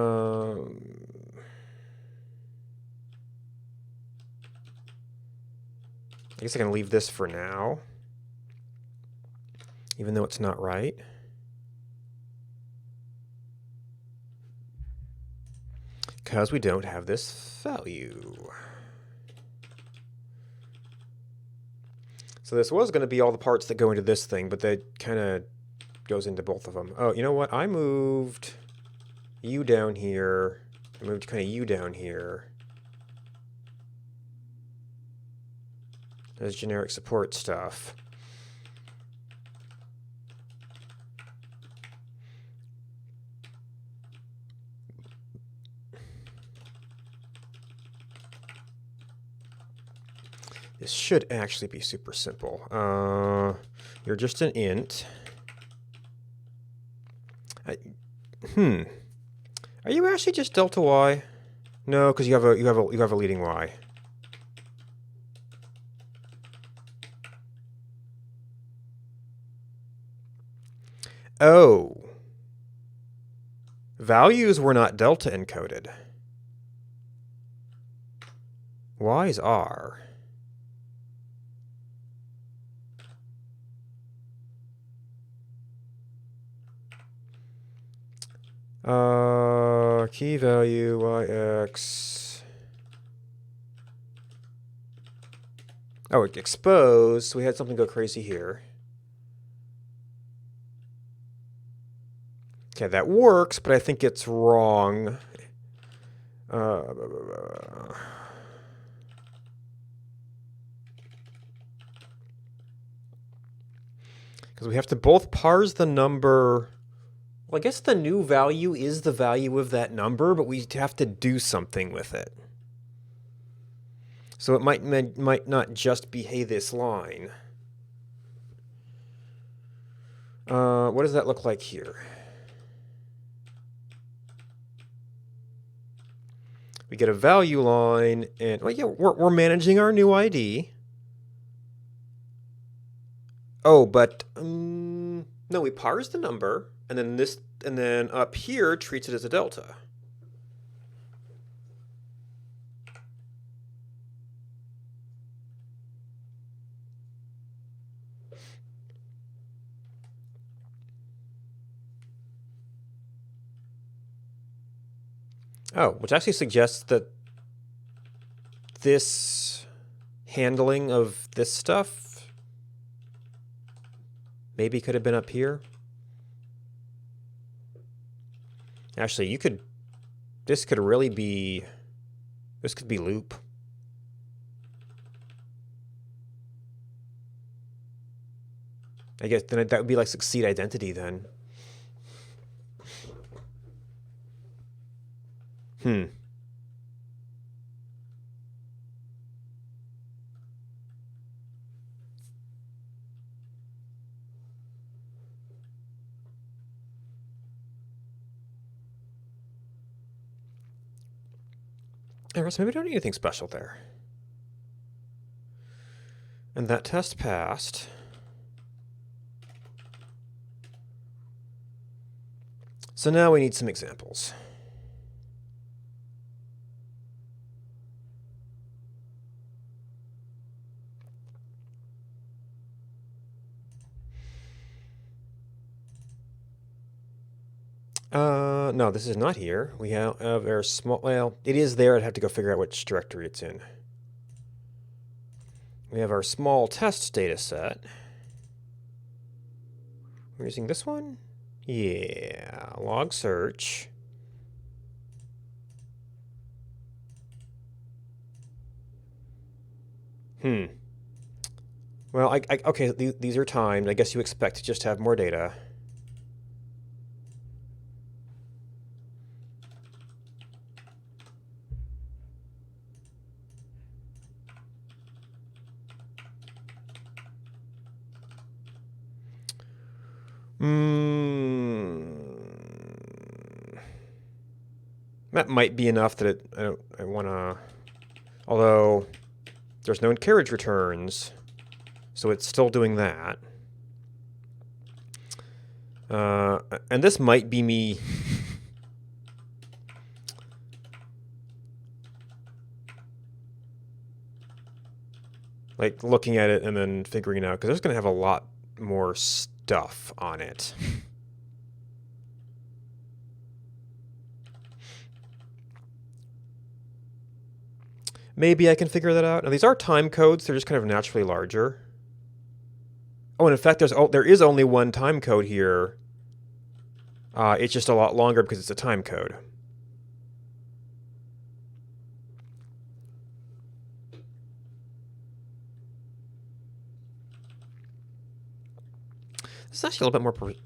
guess I can leave this for now, even though it's not right. Because we don't have this value. So this was going to be all the parts that go into this thing, but that kind of goes into both of them. Oh, you know what? I moved you down here. I moved kind of you down here. As generic support stuff. This should actually be super simple. You're just an int. Are you actually just delta y? No, because you have a leading y. Oh. Values were not delta encoded. Y's are. Key value yx. Oh, it exposed, so we had something go crazy here. Okay, that works, but I think it's wrong. Because we have to both parse the number. Well, I guess the new value is the value of that number, but we have to do something with it. So it might not just be, hey, this line. What does that look like here? We get a value line, and well, yeah, we're managing our new ID. Oh, but no, we parse the number, and then this, and then up here treats it as a delta. Oh, which actually suggests that this handling of this stuff maybe could have been up here. Actually, you could, this could really be, this could be loop. I guess then that would be like succeed identity then. Alright, so maybe we don't need anything special there. And that test passed. So now we need some examples. No, this is not here. We have our small, well, it is there. I'd have to go figure out which directory it's in. We have our small test data set. We're using this one? Yeah, log search. Well, okay, these are timed. I guess you expect to just have more data. That might be enough that I want to... Although, there's no carriage returns, so it's still doing that. And this might be me... like, looking at it and then figuring it out, because there's going to have a lot more stuff on it. Maybe I can figure that out. Now, these are time codes. They're just kind of naturally larger. Oh, and in fact, there is only one time code here. It's just a lot longer because it's a time code. This is actually a little bit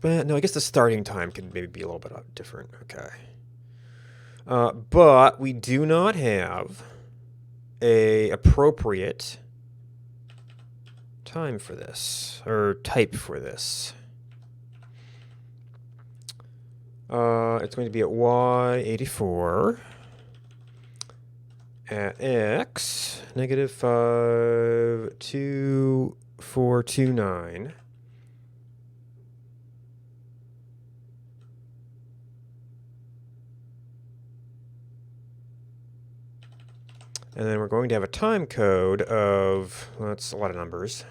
more... no, I guess the starting time can maybe be a little bit different. Okay. But we do not have a appropriate time for this, or type for this. It's going to be at y84 at x negative 52429. And then we're going to have a time code of, well, that's a lot of numbers.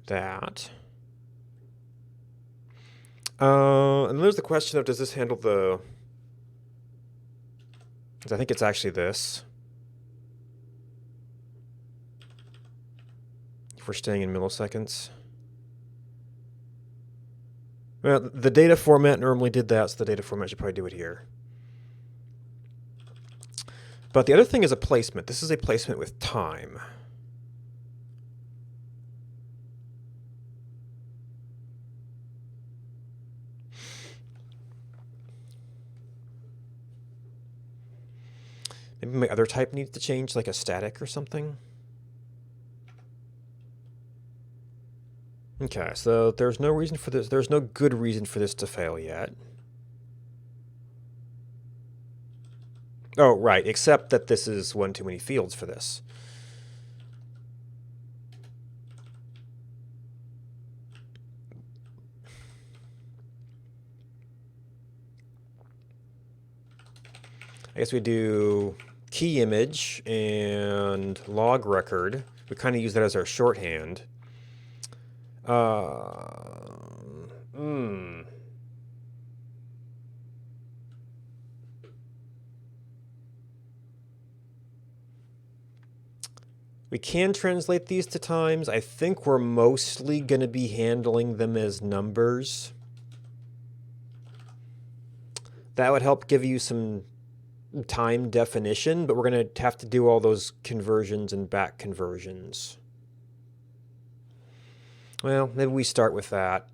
That. And there's the question of, does this handle the... I think it's actually this. If we're staying in milliseconds. Well, the data format normally did that, so the data format should probably do it here. But the other thing is a placement. This is a placement with time. Maybe my other type needs to change, like a static or something. Okay, so there's no reason for this. There's no good reason for this to fail yet. Oh, right, except that this is one too many fields for this. I guess we do key image and log record. We kind of use that as our shorthand. Hmm. We can translate these to times. I think we're mostly going to be handling them as numbers. That would help give you some time definition, but we're going to have to do all those conversions and back conversions. Well, maybe we start with that.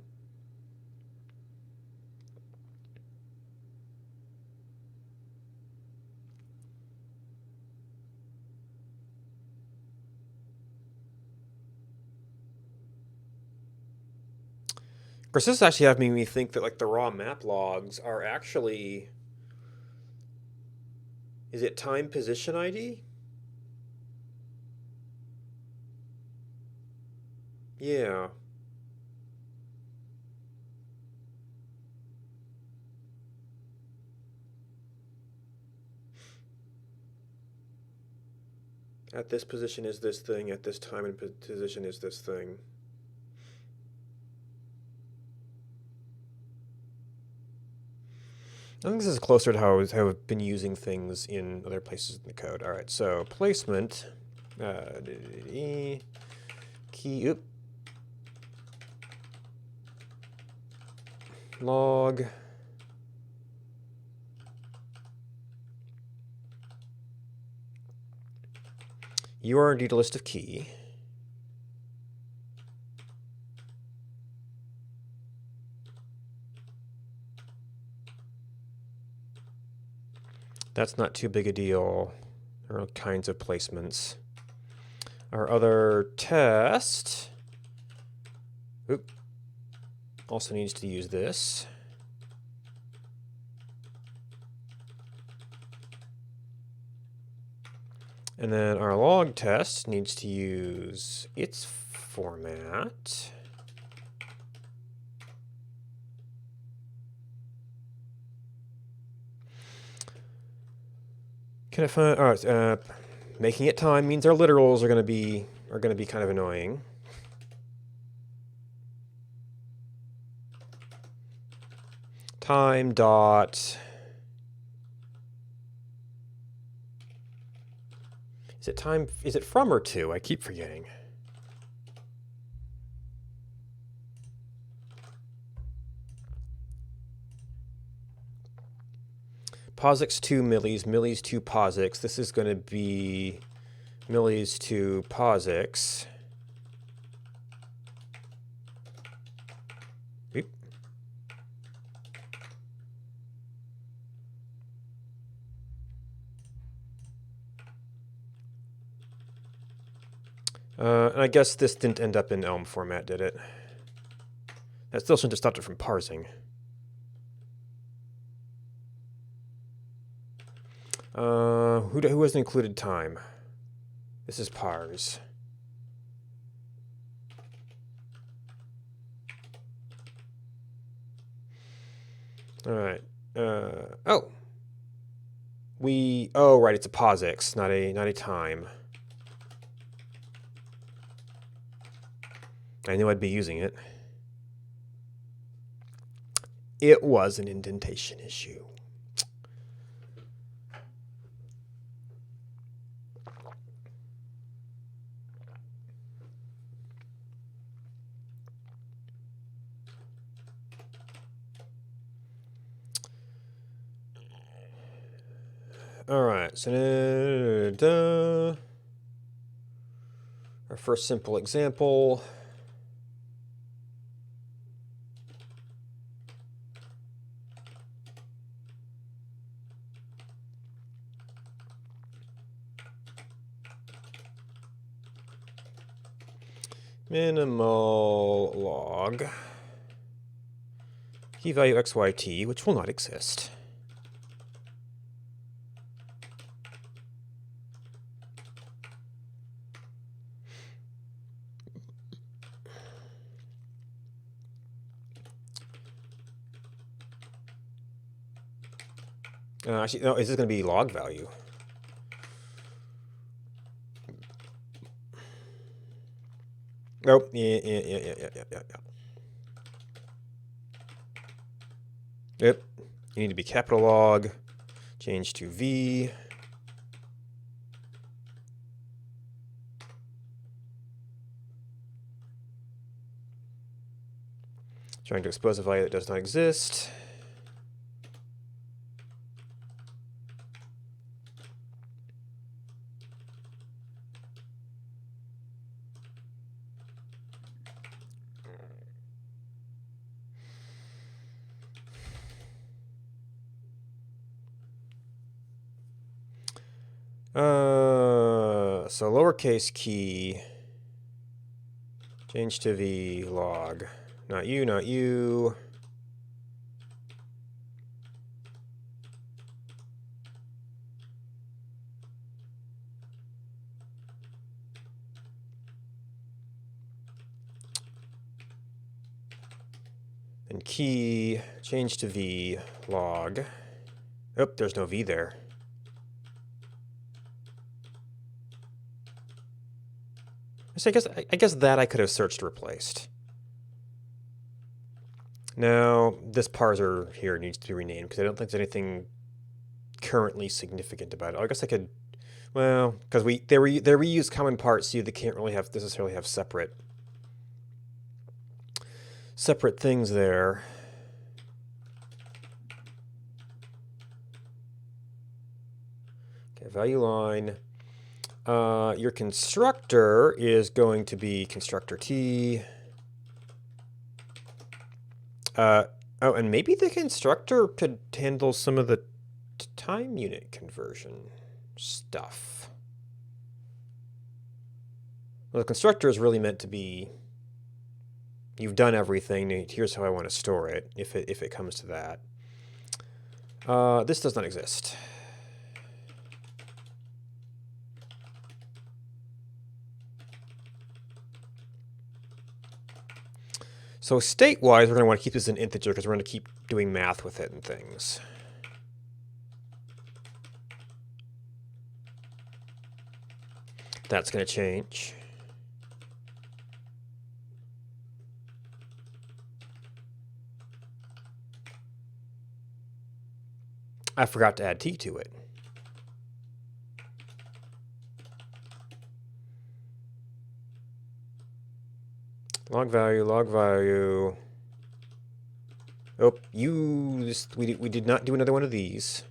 Of course, this is actually having me think that like the raw map logs are actually, is it time position ID? Yeah. At this position is this thing, at this time and position is this thing. I think this is closer to how I've been using things in other places in the code. All right, so placement, key, log, URL to list of key. That's not too big a deal. There are all kinds of placements. Our other test also needs to use this. And then our log test needs to use its format. Can I find? All right, making it time means our literals are going to be kind of annoying. Time dot. Is it time? Is it from or to? I keep forgetting. POSIX to millis, millis to POSIX. This is going to be millis to POSIX. Oop. And I guess this didn't end up in Elm format, did it? That still shouldn't have stopped it from parsing. Who hasn't included time? This is parse. All right. Oh, right, it's a POSIX, not a time. I knew I'd be using it. It was an indentation issue. All right, so our first simple example. Minimal log key value xyt, which will not exist. Actually, no, is this going to be log value? Nope. Yeah. Yep. You need to be capital log. Change to V. Trying to expose a value that does not exist. So lowercase key, change to v log. Not you, not you. And key, change to v log. Oh, there's no v there. So I guess that I could have searched replaced. Now, this parser here needs to be renamed because I don't think there's anything currently significant about it. I guess I could, well, because they reuse common parts, so they can't really necessarily have separate things there. Okay, value line. Your constructor is going to be constructor T. Oh, and maybe the constructor could handle some of the time unit conversion stuff. Well, the constructor is really meant to be, you've done everything, here's how I want to store it, if it comes to that. This does not exist. So state-wise, we're going to want to keep this an integer because we're going to keep doing math with it and things. That's going to change. I forgot to add t to it. Log value. Oh, we did not do another one of these.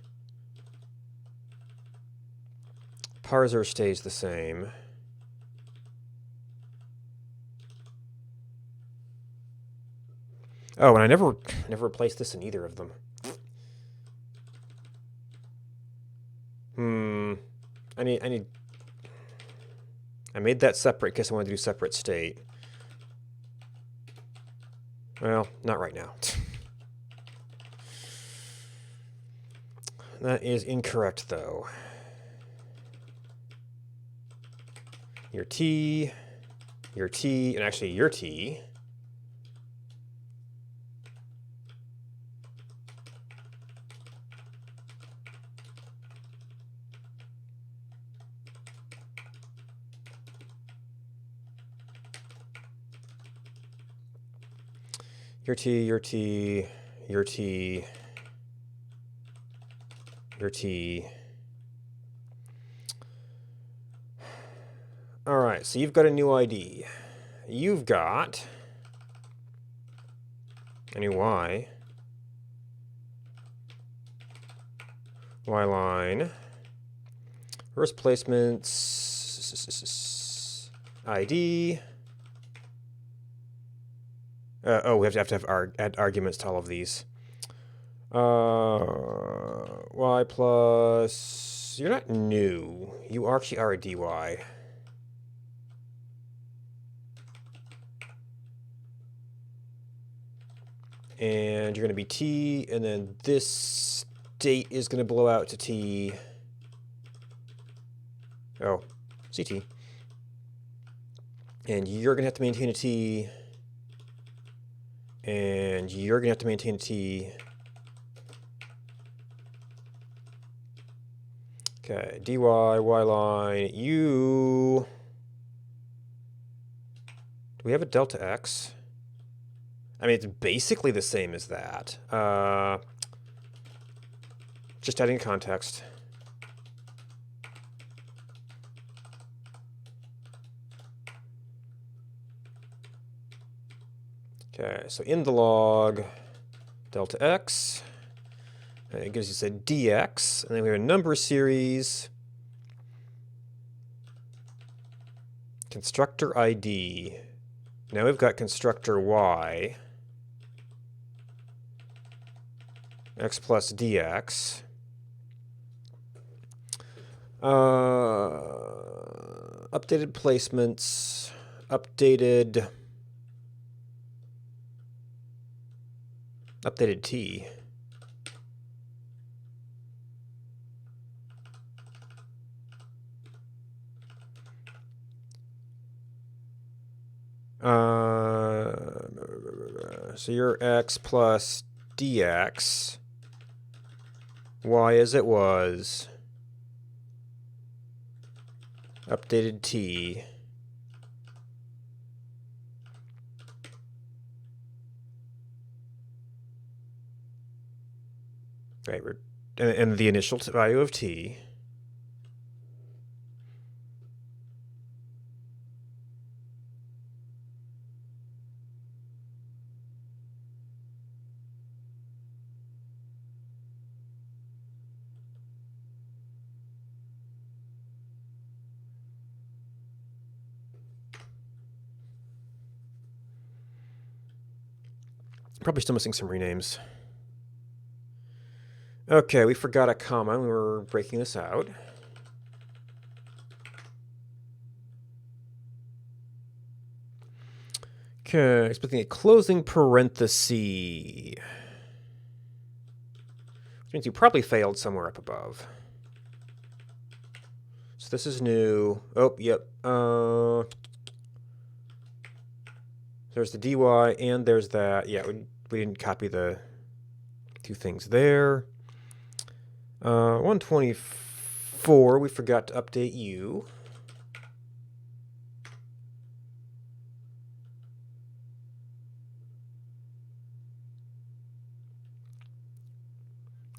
Parser stays the same. Oh, and I never replaced this in either of them. I made that separate because I wanted to do separate state. Well, not right now. That is incorrect, though. Your T, and actually your T. Your T, your T, your T, your T. All right, so you've got a new ID. You've got a new Y. Y line. Reverse placements. ID. Oh, we have to add arguments to all of these. Y plus. You're not new. You actually are a dy. And you're going to be t, and then this state is going to blow out to t. Oh, ct. And you're going to have to maintain a t. And you're going to have to maintain a t. Okay, dy, y line, u. Do we have a delta x? I mean, it's basically the same as that. Just adding context. Okay, so in the log, delta x, and it gives us a dx, and then we have a number series, constructor ID. Now we've got constructor y, x plus dx. Updated placements, updated t. So your x plus dx, y as it was, updated t. Right, and the initial value of t. Probably still missing some renames. Okay, we forgot a comma when we were breaking this out. Okay, expecting a closing parenthesis. Which means you probably failed somewhere up above. So this is new. Oh, yep. There's the dy, and there's that. Yeah, we didn't copy the two things there. 124, we forgot to update u.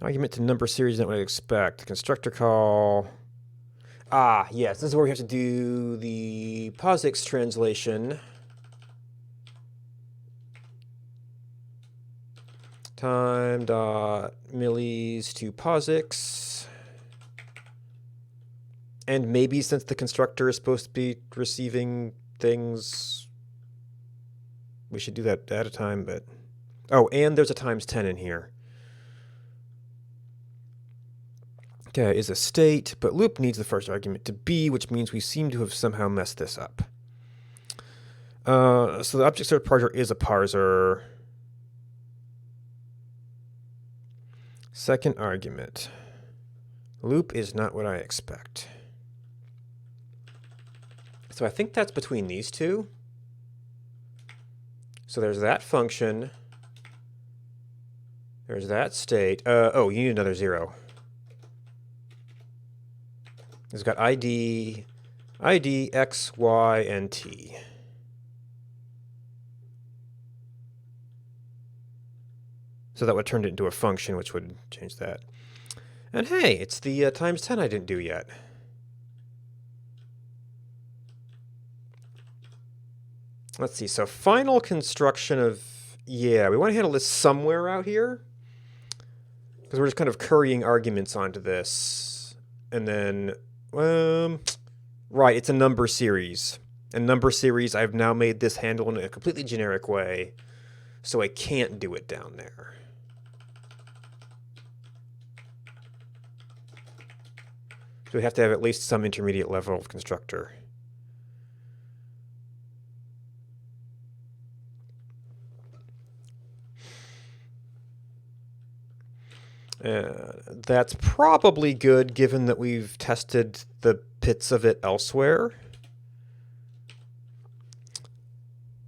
Argument to number series that we expect. Constructor call. Ah, yes, this is where we have to do the POSIX translation. Time dot millis to POSIX. And maybe since the constructor is supposed to be receiving things, we should do that at a time, but... Oh, and there's a times 10 in here. Okay, is a state, but loop needs the first argument to be, which means we seem to have somehow messed this up. So the object sort parser is a parser. Second argument. Loop is not what I expect. So I think that's between these two. So there's that function. There's that state. Oh, you need another 0. It's got ID, X, Y, and T. So that would turn it into a function, which would change that. And hey, it's the times 10 I didn't do yet. Let's see, so final construction of, yeah, we want to handle this somewhere out here. Because we're just kind of currying arguments onto this. And then, right, it's a number series. And number series, I've now made this handle in a completely generic way. So I can't do it down there. So we have to have at least some intermediate level of constructor. That's probably good given that we've tested the bits of it elsewhere.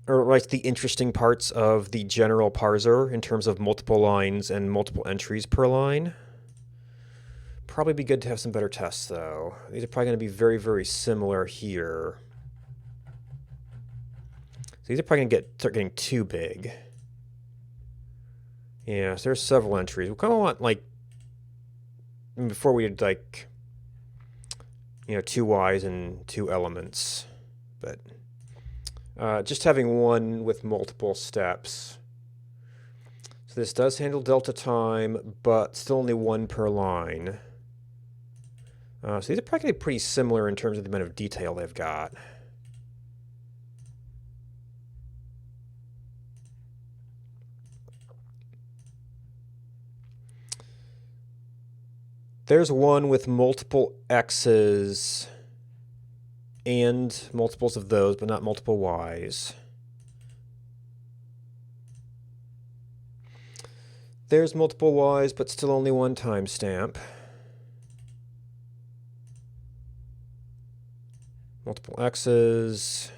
Or like the interesting parts of the general parser in terms of multiple lines and multiple entries per line. Probably be good to have some better tests though. These are probably going to be very, very similar here. So these are probably going to start getting too big. Yeah, so there's several entries. We kind of want, like, before we had, like, you know, 2 Ys and 2 elements. But, just having one with multiple steps. So this does handle delta time, but still only one per line. So these are practically pretty similar in terms of the amount of detail they've got. There's one with multiple x's and multiples of those, but not multiple y's. There's multiple y's, but still only one timestamp. Multiple x's.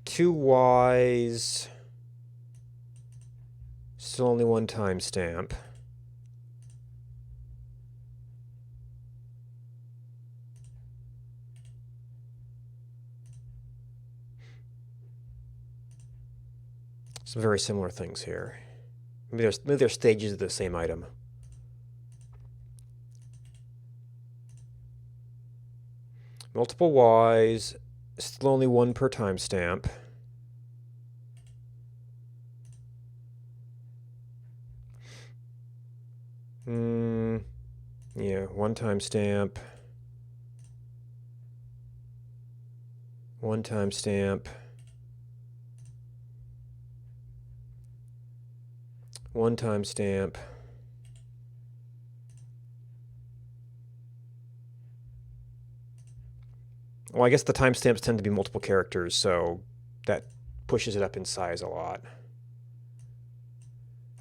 Two y's. Still only one timestamp. Some very similar things here. Maybe they're stages of the same item. Multiple y's, still only one per timestamp. Yeah, one timestamp. One timestamp. One timestamp. Well, I guess the timestamps tend to be multiple characters, so that pushes it up in size a lot.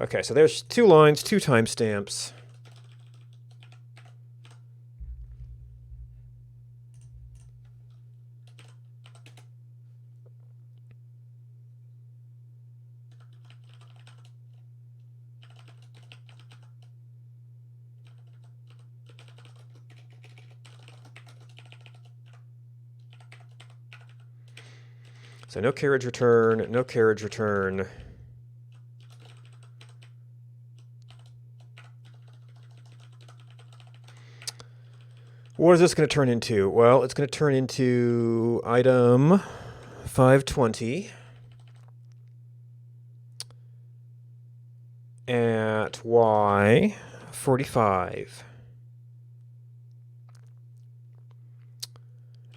Okay, so there's 2 lines, 2 timestamps. So no carriage return, no carriage return. What is this going to turn into? Well, it's going to turn into item 520 at Y 45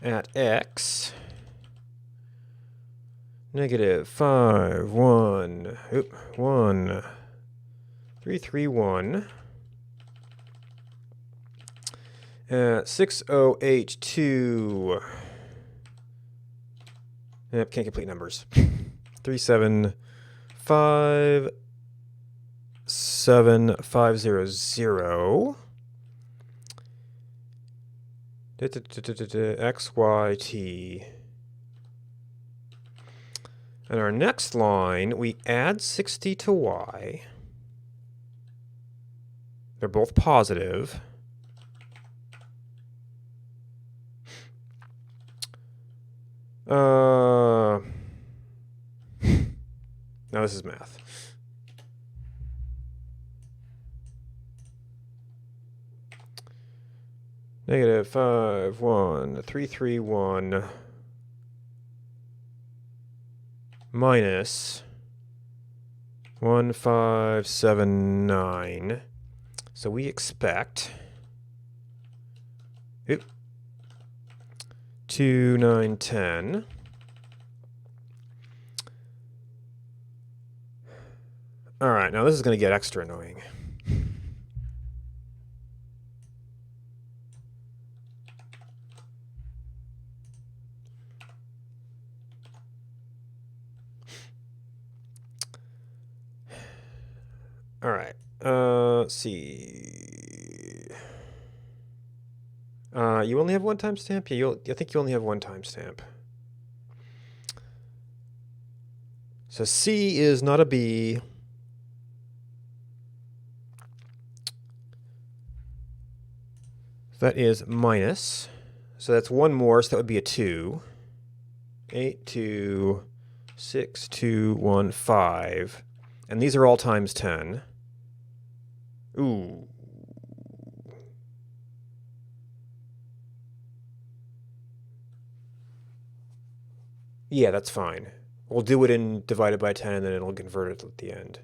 at X negative 5 1 1 3 3 1 at 60H2. Yep, can't complete numbers. 375700 XYT. And our next line, we add 60 to Y. They're both positive. Now this is math. Negative 5 1 3 3 1 minus 1 5 7 9. So we expect 2 9 10. All right, now this is going to get extra annoying. All right, let's see. You only have one timestamp? Yeah, I think you only have one timestamp. So C is not a B. That is minus. So that's one more, so that would be a 2. 8, 2, 6, 2, 1, 5. And these are all times 10. Ooh. Yeah, that's fine. We'll do it in divided by 10, and then it'll convert it at the end.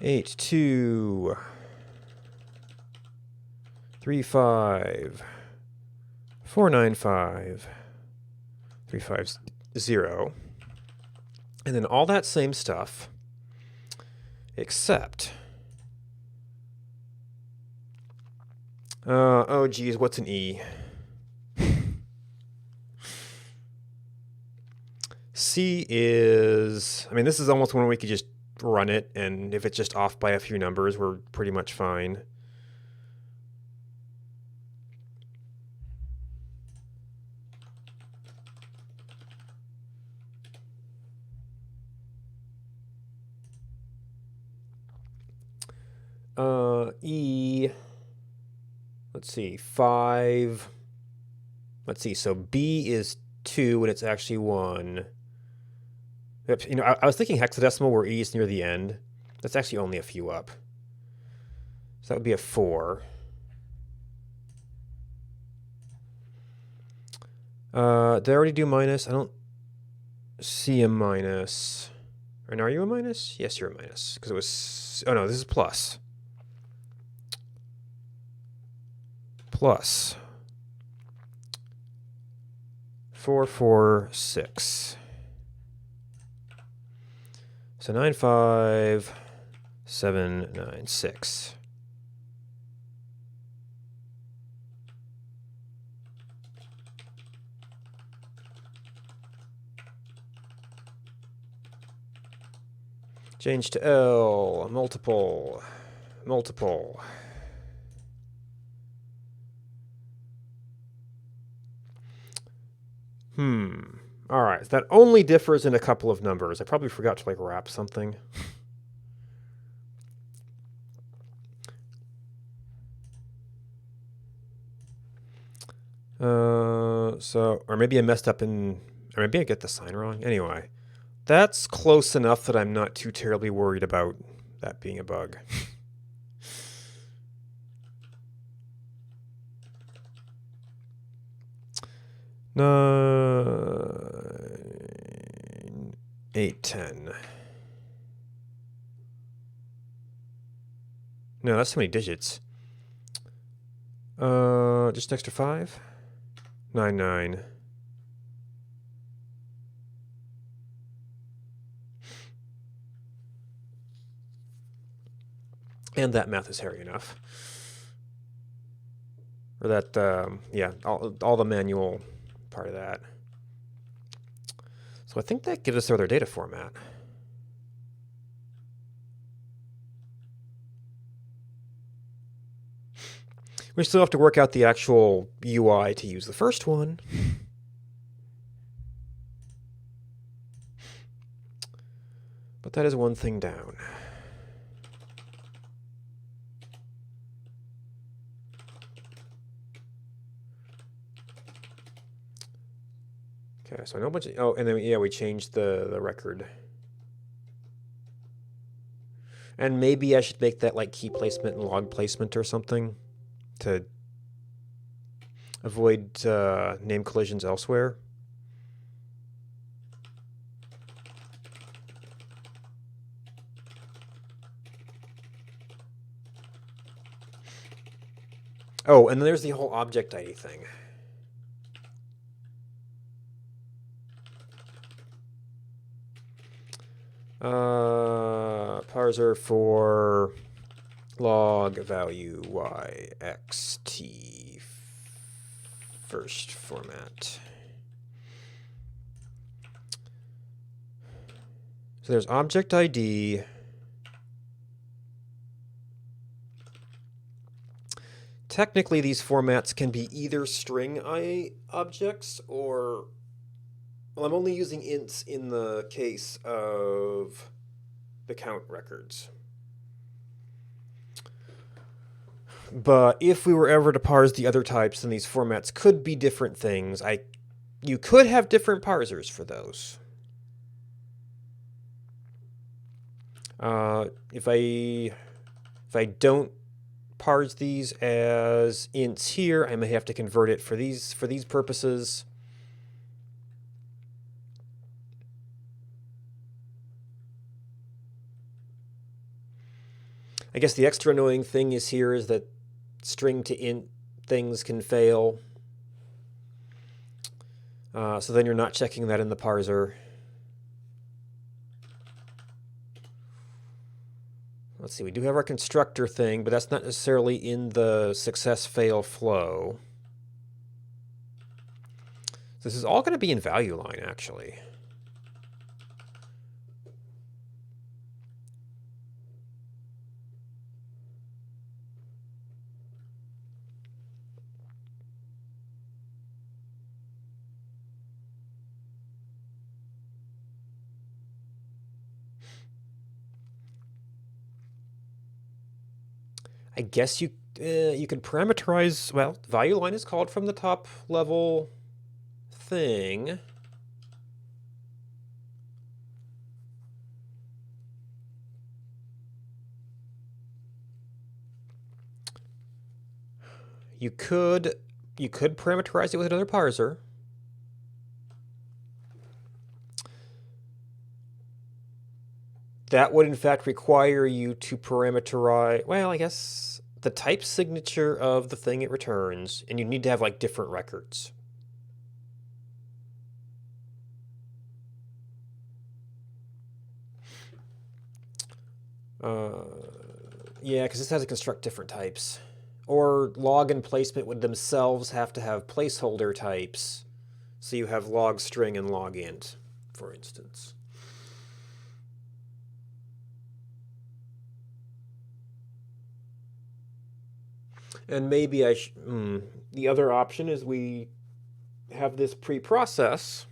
Eight, 2, 3, 5, 4, 9, 5, 3, 5, 0. And then all that same stuff, except... oh, geez, what's an E? C is... I mean, this is almost one we could just run it, and if it's just off by a few numbers, we're pretty much fine. E... Let's see, 5... Let's see, so B is 2, and it's actually 1. You know, I was thinking hexadecimal where E is near the end. That's actually only a few up. So that would be a 4. Did I already do minus? I don't see a minus. And are you a minus? Yes, you're a minus. Because it was... Oh, no, this is plus. Plus. 4, 4, 6. So 9, 5, 7, 9, 6. Change to L, multiple, multiple. All right, that only differs in a couple of numbers. I probably forgot to like wrap something. Or maybe I messed up or maybe I get the sign wrong. Anyway, that's close enough that I'm not too terribly worried about that being a bug. 9, 8, 10. No, that's too many digits. Just an extra 5? 9, 9. And that math is hairy enough. Or that, yeah, all the manual part of that. So I think that gives us our other data format. We still have to work out the actual UI to use the first one. But that is one thing down. Okay, so I know a bunch of... Oh, and then, yeah, we changed the record. And maybe I should make that like key placement and log placement or something to avoid name collisions elsewhere. Oh, and then there's the whole object ID thing. Parser for log value y x t first format. So there's object ID. Technically, these formats can be either string objects or... Well, I'm only using ints in the case of the count records. But if we were ever to parse the other types, then these formats could be different things. You could have different parsers for those. If I don't parse these as ints here. I may have to convert it for these purposes. I guess the extra annoying thing is here is that string to int things can fail. So then you're not checking that in the parser. Let's see, we do have our constructor thing, but that's not necessarily in the success-fail flow. This is all going to be in value line, actually. I guess you could parameterize, well, value line is called from the top level thing. You could parameterize it with another parser. That would in fact require you to parameterize, well, I guess the type signature of the thing it returns, and you need to have like different records. Yeah, because this has to construct different types. Or log and placement would themselves have to have placeholder types. So you have log string and log int, for instance. And maybe the other option is we have this pre-process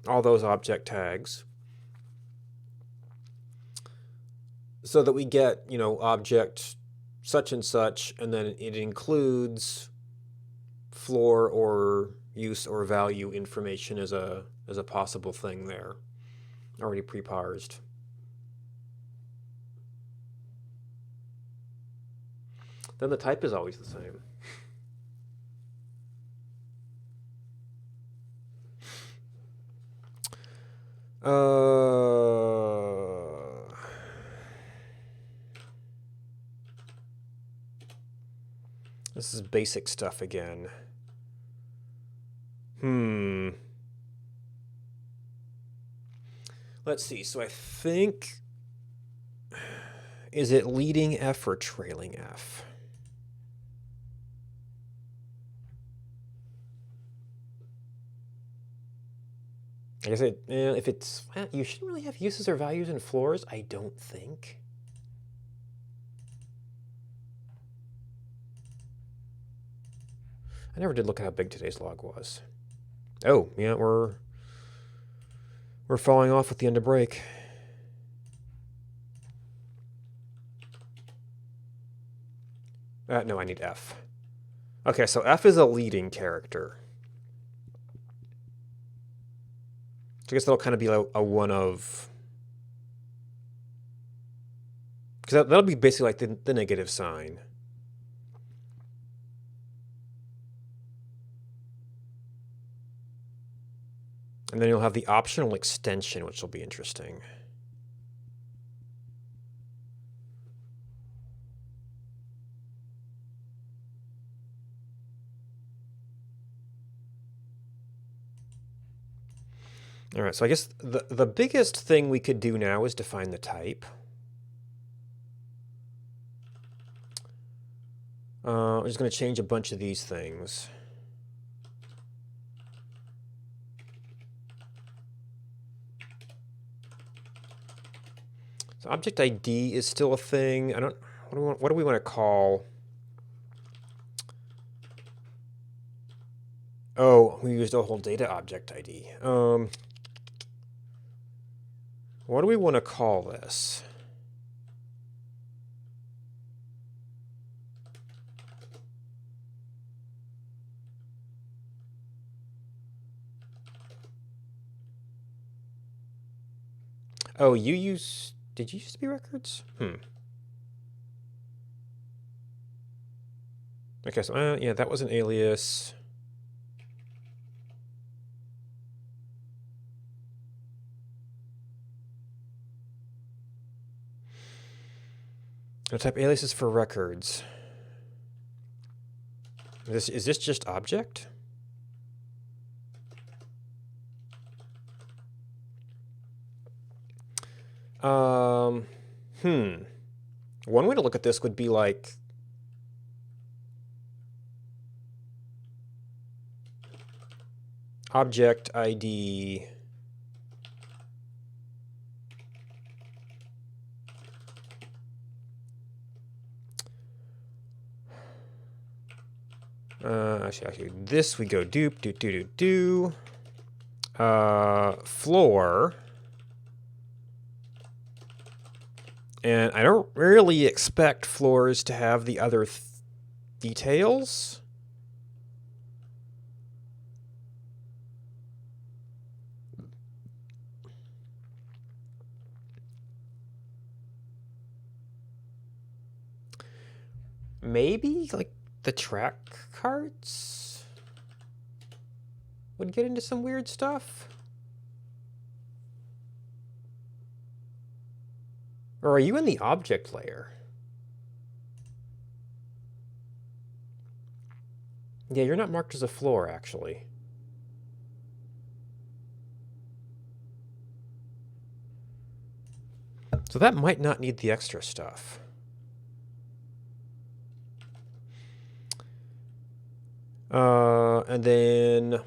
all those object tags so that we get, object such and such, and then it includes floor or use or value information as a possible thing there, already pre-parsed. Then the type is always the same. This is basic stuff again. Let's see. So I think, is it leading F or trailing F? I guess if it's, you shouldn't really have uses or values in floors, I don't think. I never did look at how big today's log was. Oh, yeah, we're falling off at the end of break. No, I need F. Okay, so F is a leading character. So I guess that'll kind of be like a one of... Because that'll be basically like the negative sign. And then you'll have the optional extension, which will be interesting. All right, so I guess the biggest thing we could do now is define the type. I'm just going to change a bunch of these things. So object ID is still a thing. What do we want to call? Oh, we used a whole data object ID. What do we want to call this? Oh, did you used to be records? Okay, so yeah, that was an alias. I'll type aliases for records. Is this just object? Um, One way to look at this would be like object ID actually, this we go dupe, floor. And I don't really expect floors to have the other details. Maybe like the track cards would get into some weird stuff. Or are you in the object layer? Yeah, you're not marked as a floor, actually. So that might not need the extra stuff. And then,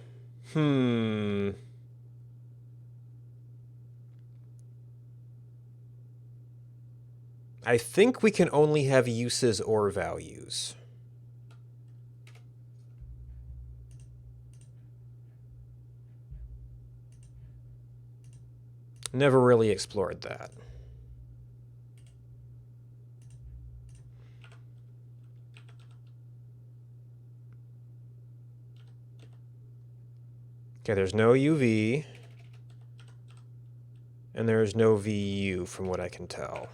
I think we can only have uses or values. Never really explored that. Okay, there's no UV. And there's no VU from what I can tell.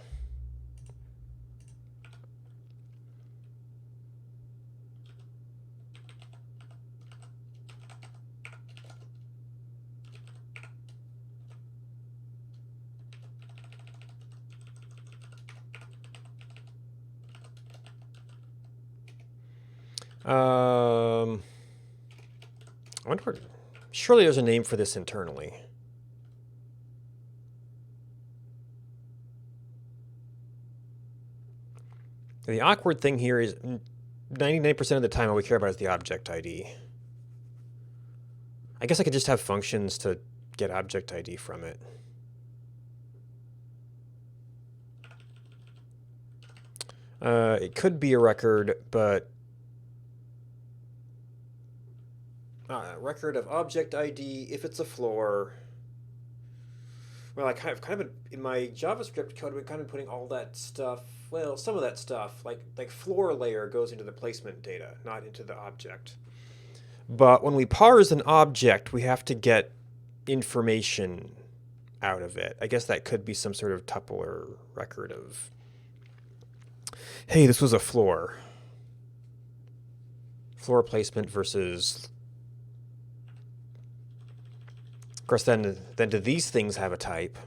I wonder where, surely there's a name for this internally. The awkward thing here is 99% of the time all we care about is the object ID. I guess I could just have functions to get object ID from it. It could be a record, but record of object ID if it's a floor. Well, I kind of in my JavaScript code, we're kind of putting all that stuff. Well, some of that stuff, like floor layer, goes into the placement data, not into the object. But when we parse an object, we have to get information out of it. I guess that could be some sort of tuple or record of, hey, this was a floor. Floor placement versus. Of course, then do these things have a type?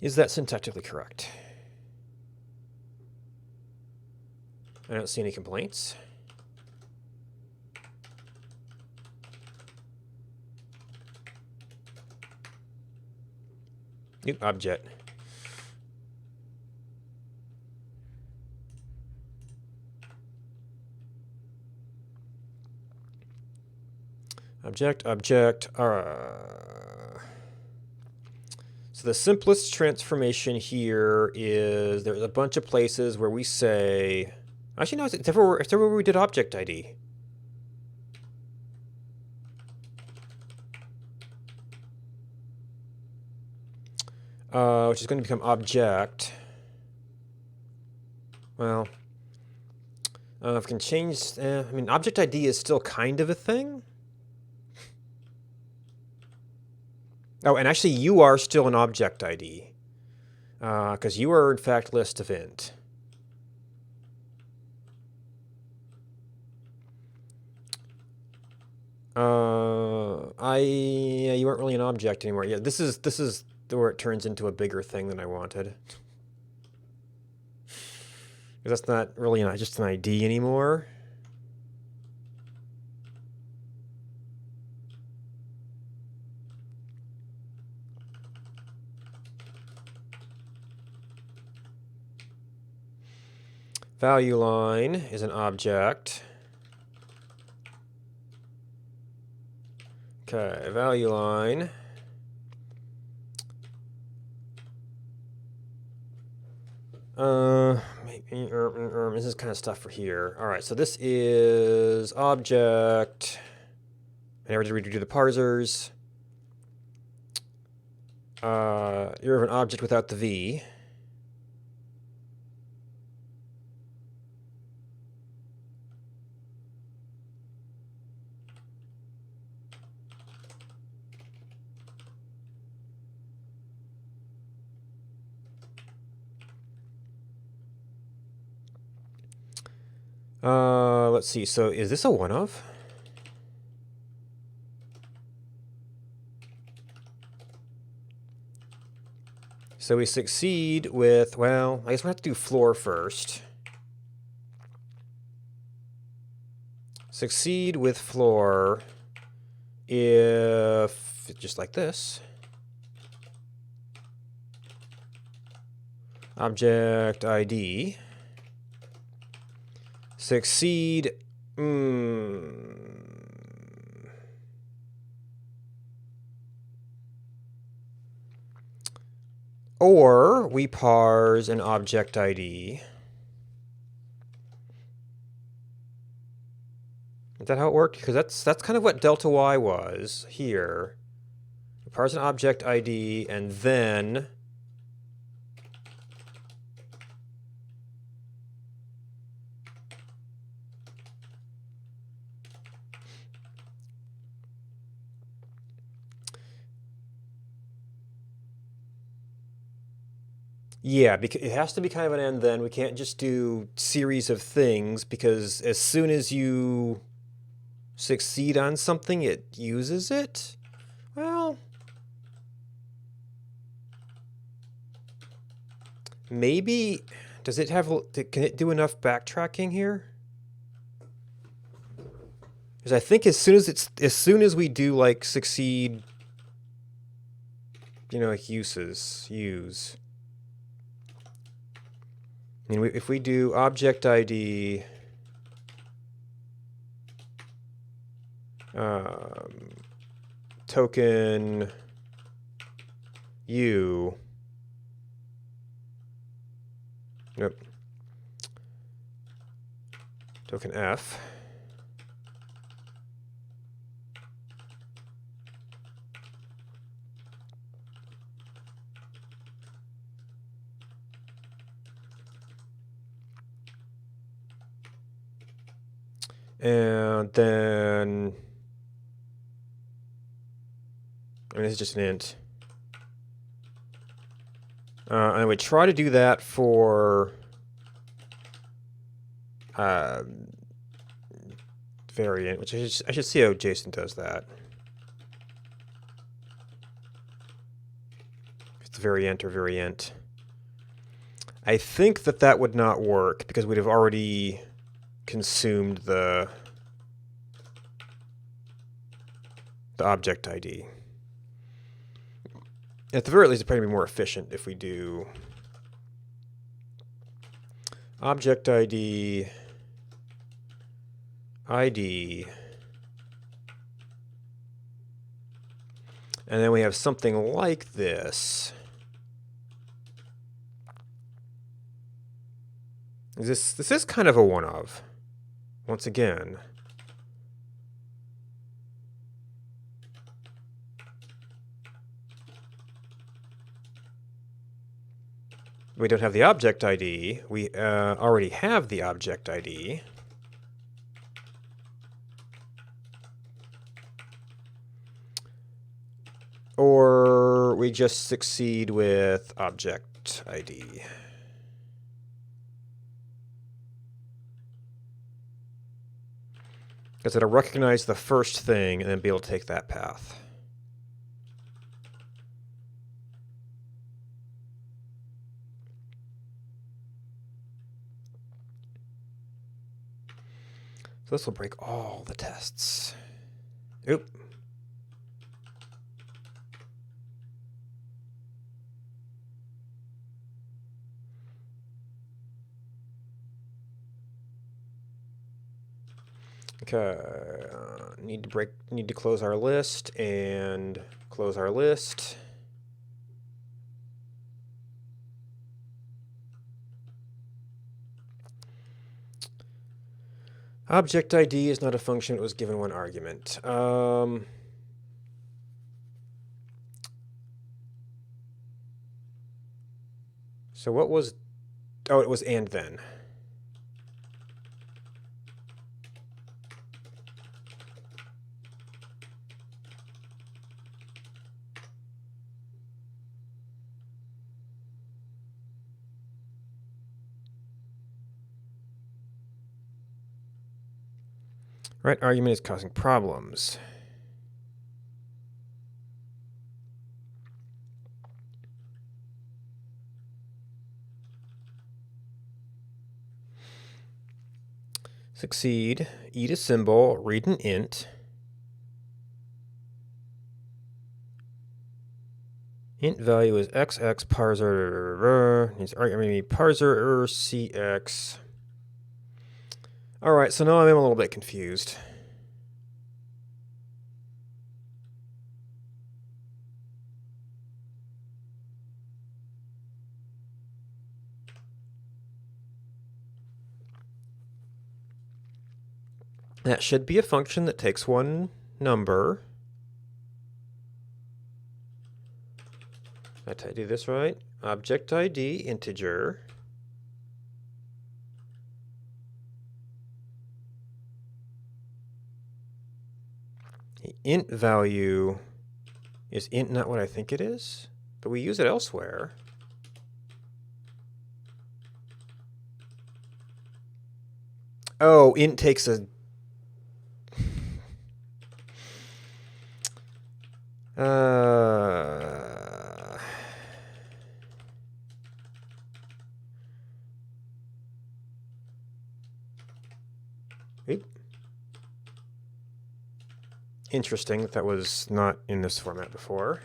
Is that syntactically correct? I don't see any complaints. New object. Object. So the simplest transformation here is there's a bunch of places where we say, actually no, it's everywhere where we did object ID. Which is going to become object. Well, If we can change, I mean, object ID is still kind of a thing. Oh, and actually you are still an object ID. Because you are in fact list of int. Yeah, you aren't really an object anymore. Yeah, this is where it turns into a bigger thing than I wanted. Because that's not really just an ID anymore. Value line is an object. Okay, value line. This is kind of stuff for here. All right, so this is object. I never did redo the parsers. You have an object without the V. Let's see. So is this a one of? So we succeed with, well, I guess we have to do floor first. Succeed with floor if, just like this. Object ID. Succeed. Or we parse an object ID. Is that how it worked? Because that's kind of what delta y was here. We parse an object ID and then yeah, because it has to be kind of an and then. We can't just do series of things because as soon as you succeed on something, it uses it. Well, maybe, does it have, can it do enough backtracking here? Because I think as soon as we do like succeed, like use. I mean, if we do object ID, token U, nope, token F, and then, I mean, this is just an int. And we try to do that for variant, which I should see how JSON does that. It's variant or variant. I think that would not work because we'd have already consumed the object ID. At the very least, it'd probably be more efficient if we do object ID, ID, and then we have something like this. This is kind of a one of, once again. We don't have the object ID. We already have the object ID. Or we just succeed with object ID. Because it'll recognize the first thing and then be able to take that path. So this will break all the tests. Oop. Okay, need to close our list and close our list. Object ID is not a function, it was given one argument. So what was, oh, it was and then. Right argument is causing problems. Succeed, eat a symbol, read an int. Int value is xx parser, needs argument parser cx. All right, so now I'm a little bit confused. That should be a function that takes one number. Did I do this right? Object ID, integer. The int value is int not what I think it is, but we use it elsewhere. Oh, int takes a... Interesting that was not in this format before.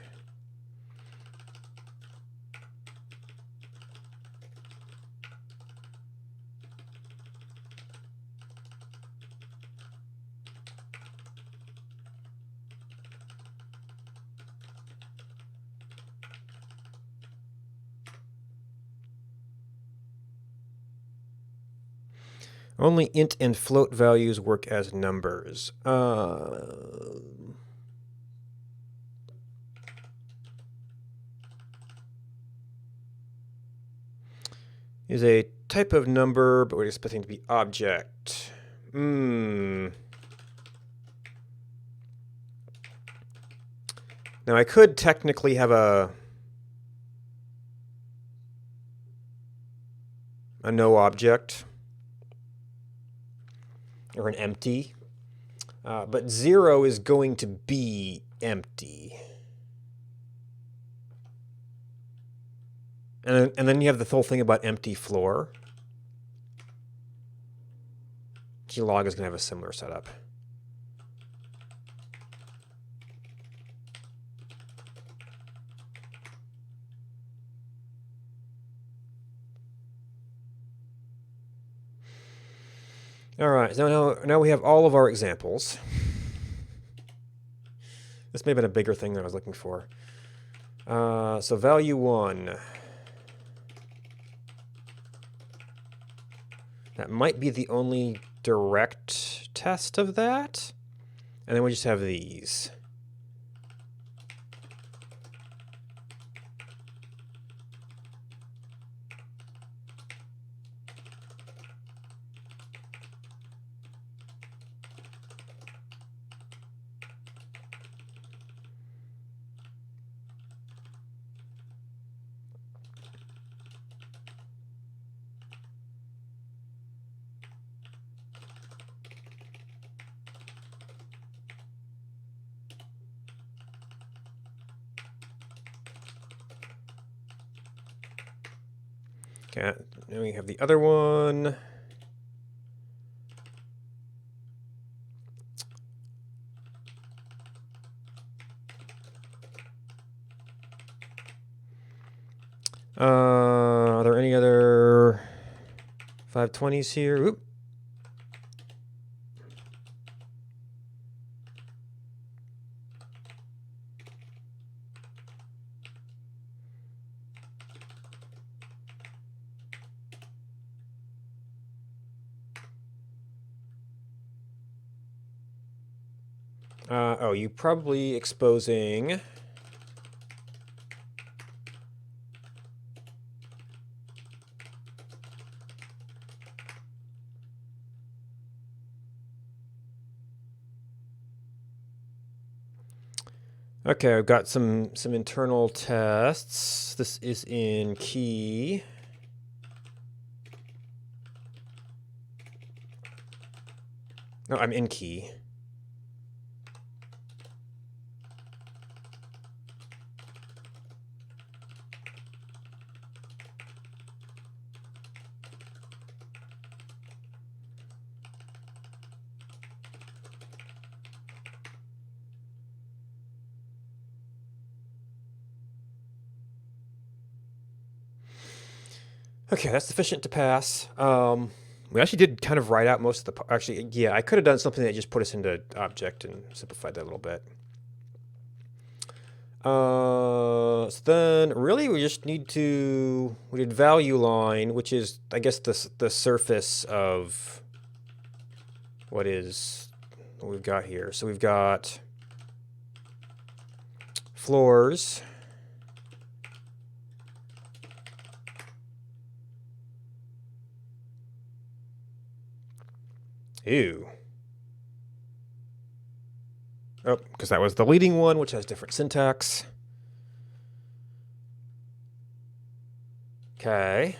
Only int and float values work as numbers. Is a type of number, but we're expecting to be object. Now I could technically have a no object or an empty, but 0 is going to be empty. And then you have the whole thing about empty floor. Keylog is going to have a similar setup. All right, now we have all of our examples. This may have been a bigger thing than I was looking for. So value 1. That might be the only direct test of that. And then we just have these. Okay, then we have the other one. Are there any other 520s here? Oop. Oh, you probably exposing. Okay, I've got some internal tests. This is in key. No, I'm in key. Okay, that's sufficient to pass. We actually did kind of write out most of the. Actually, yeah, I could have done something that just put us into object and simplified that a little bit. So then really we just need to, we did value line, which is, I guess, the surface of what we've got here. So we've got floors. Ew. Oh, because that was the leading one, which has different syntax. Okay.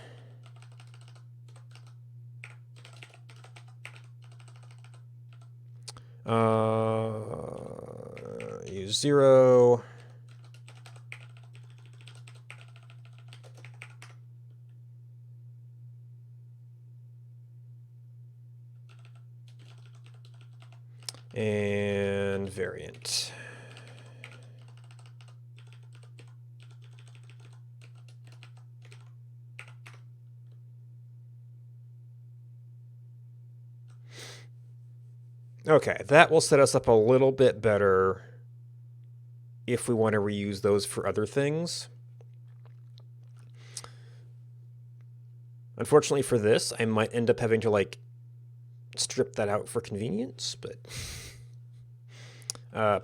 Use 0. And variant. Okay, that will set us up a little bit better if we want to reuse those for other things. Unfortunately for this, I might end up having to like strip that out for convenience, but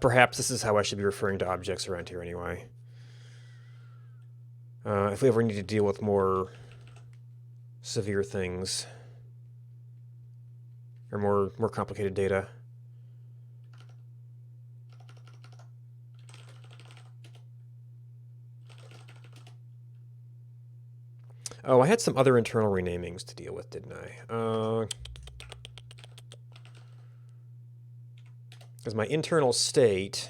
perhaps this is how I should be referring to objects around here anyway. If we ever need to deal with more severe things or more complicated data. Oh, I had some other internal renamings to deal with, didn't I? Because my internal state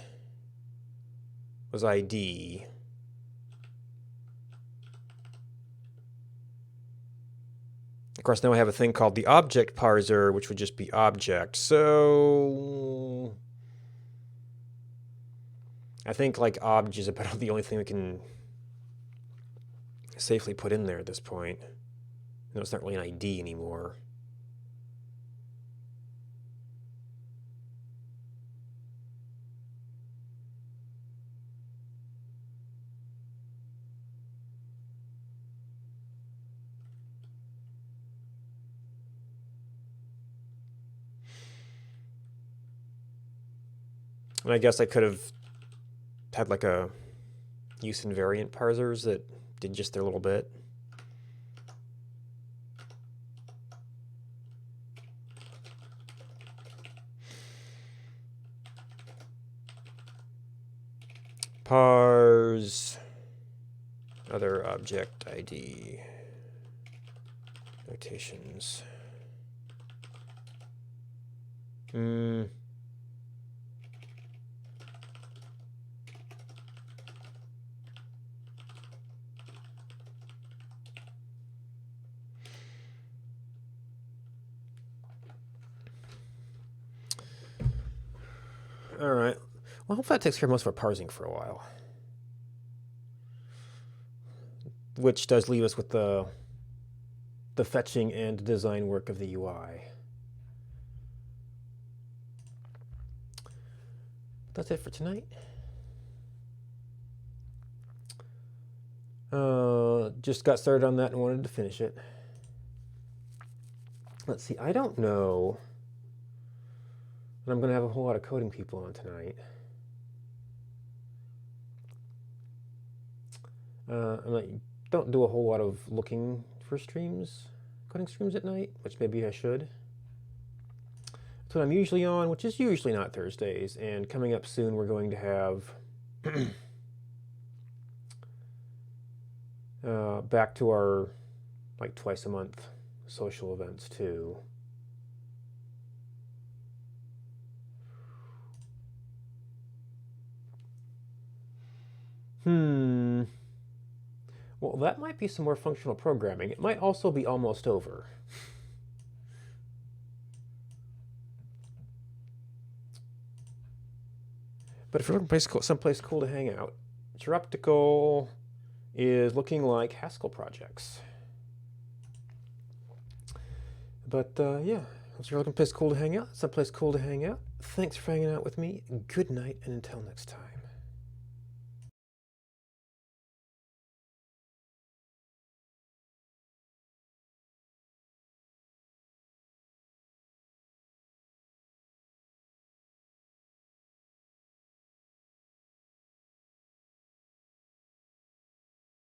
was ID. Of course, now I have a thing called the object parser, which would just be object. So I think like obj is about the only thing we can safely put in there at this point. No, it's not really an ID anymore. And I guess I could have had like a use invariant parsers that did just their little bit. Parse other object ID notations. All right. Well, hopefully that takes care of most of our parsing for a while. Which does leave us with the fetching and design work of the UI. That's it for tonight. Just got started on that and wanted to finish it. Let's see, I don't know that I'm going to have a whole lot of coding people on tonight. I don't do a whole lot of looking for streams, coding streams at night, which maybe I should. That's what I'm usually on, which is usually not Thursdays. And coming up soon, we're going to have back to our like twice a month social events too. Well, that might be some more functional programming. It might also be almost over. But if you're looking for someplace cool to hang out, Optical is looking like Haskell projects. But yeah, if you're looking for a place cool to hang out, someplace cool to hang out. Thanks for hanging out with me. Good night, and until next time.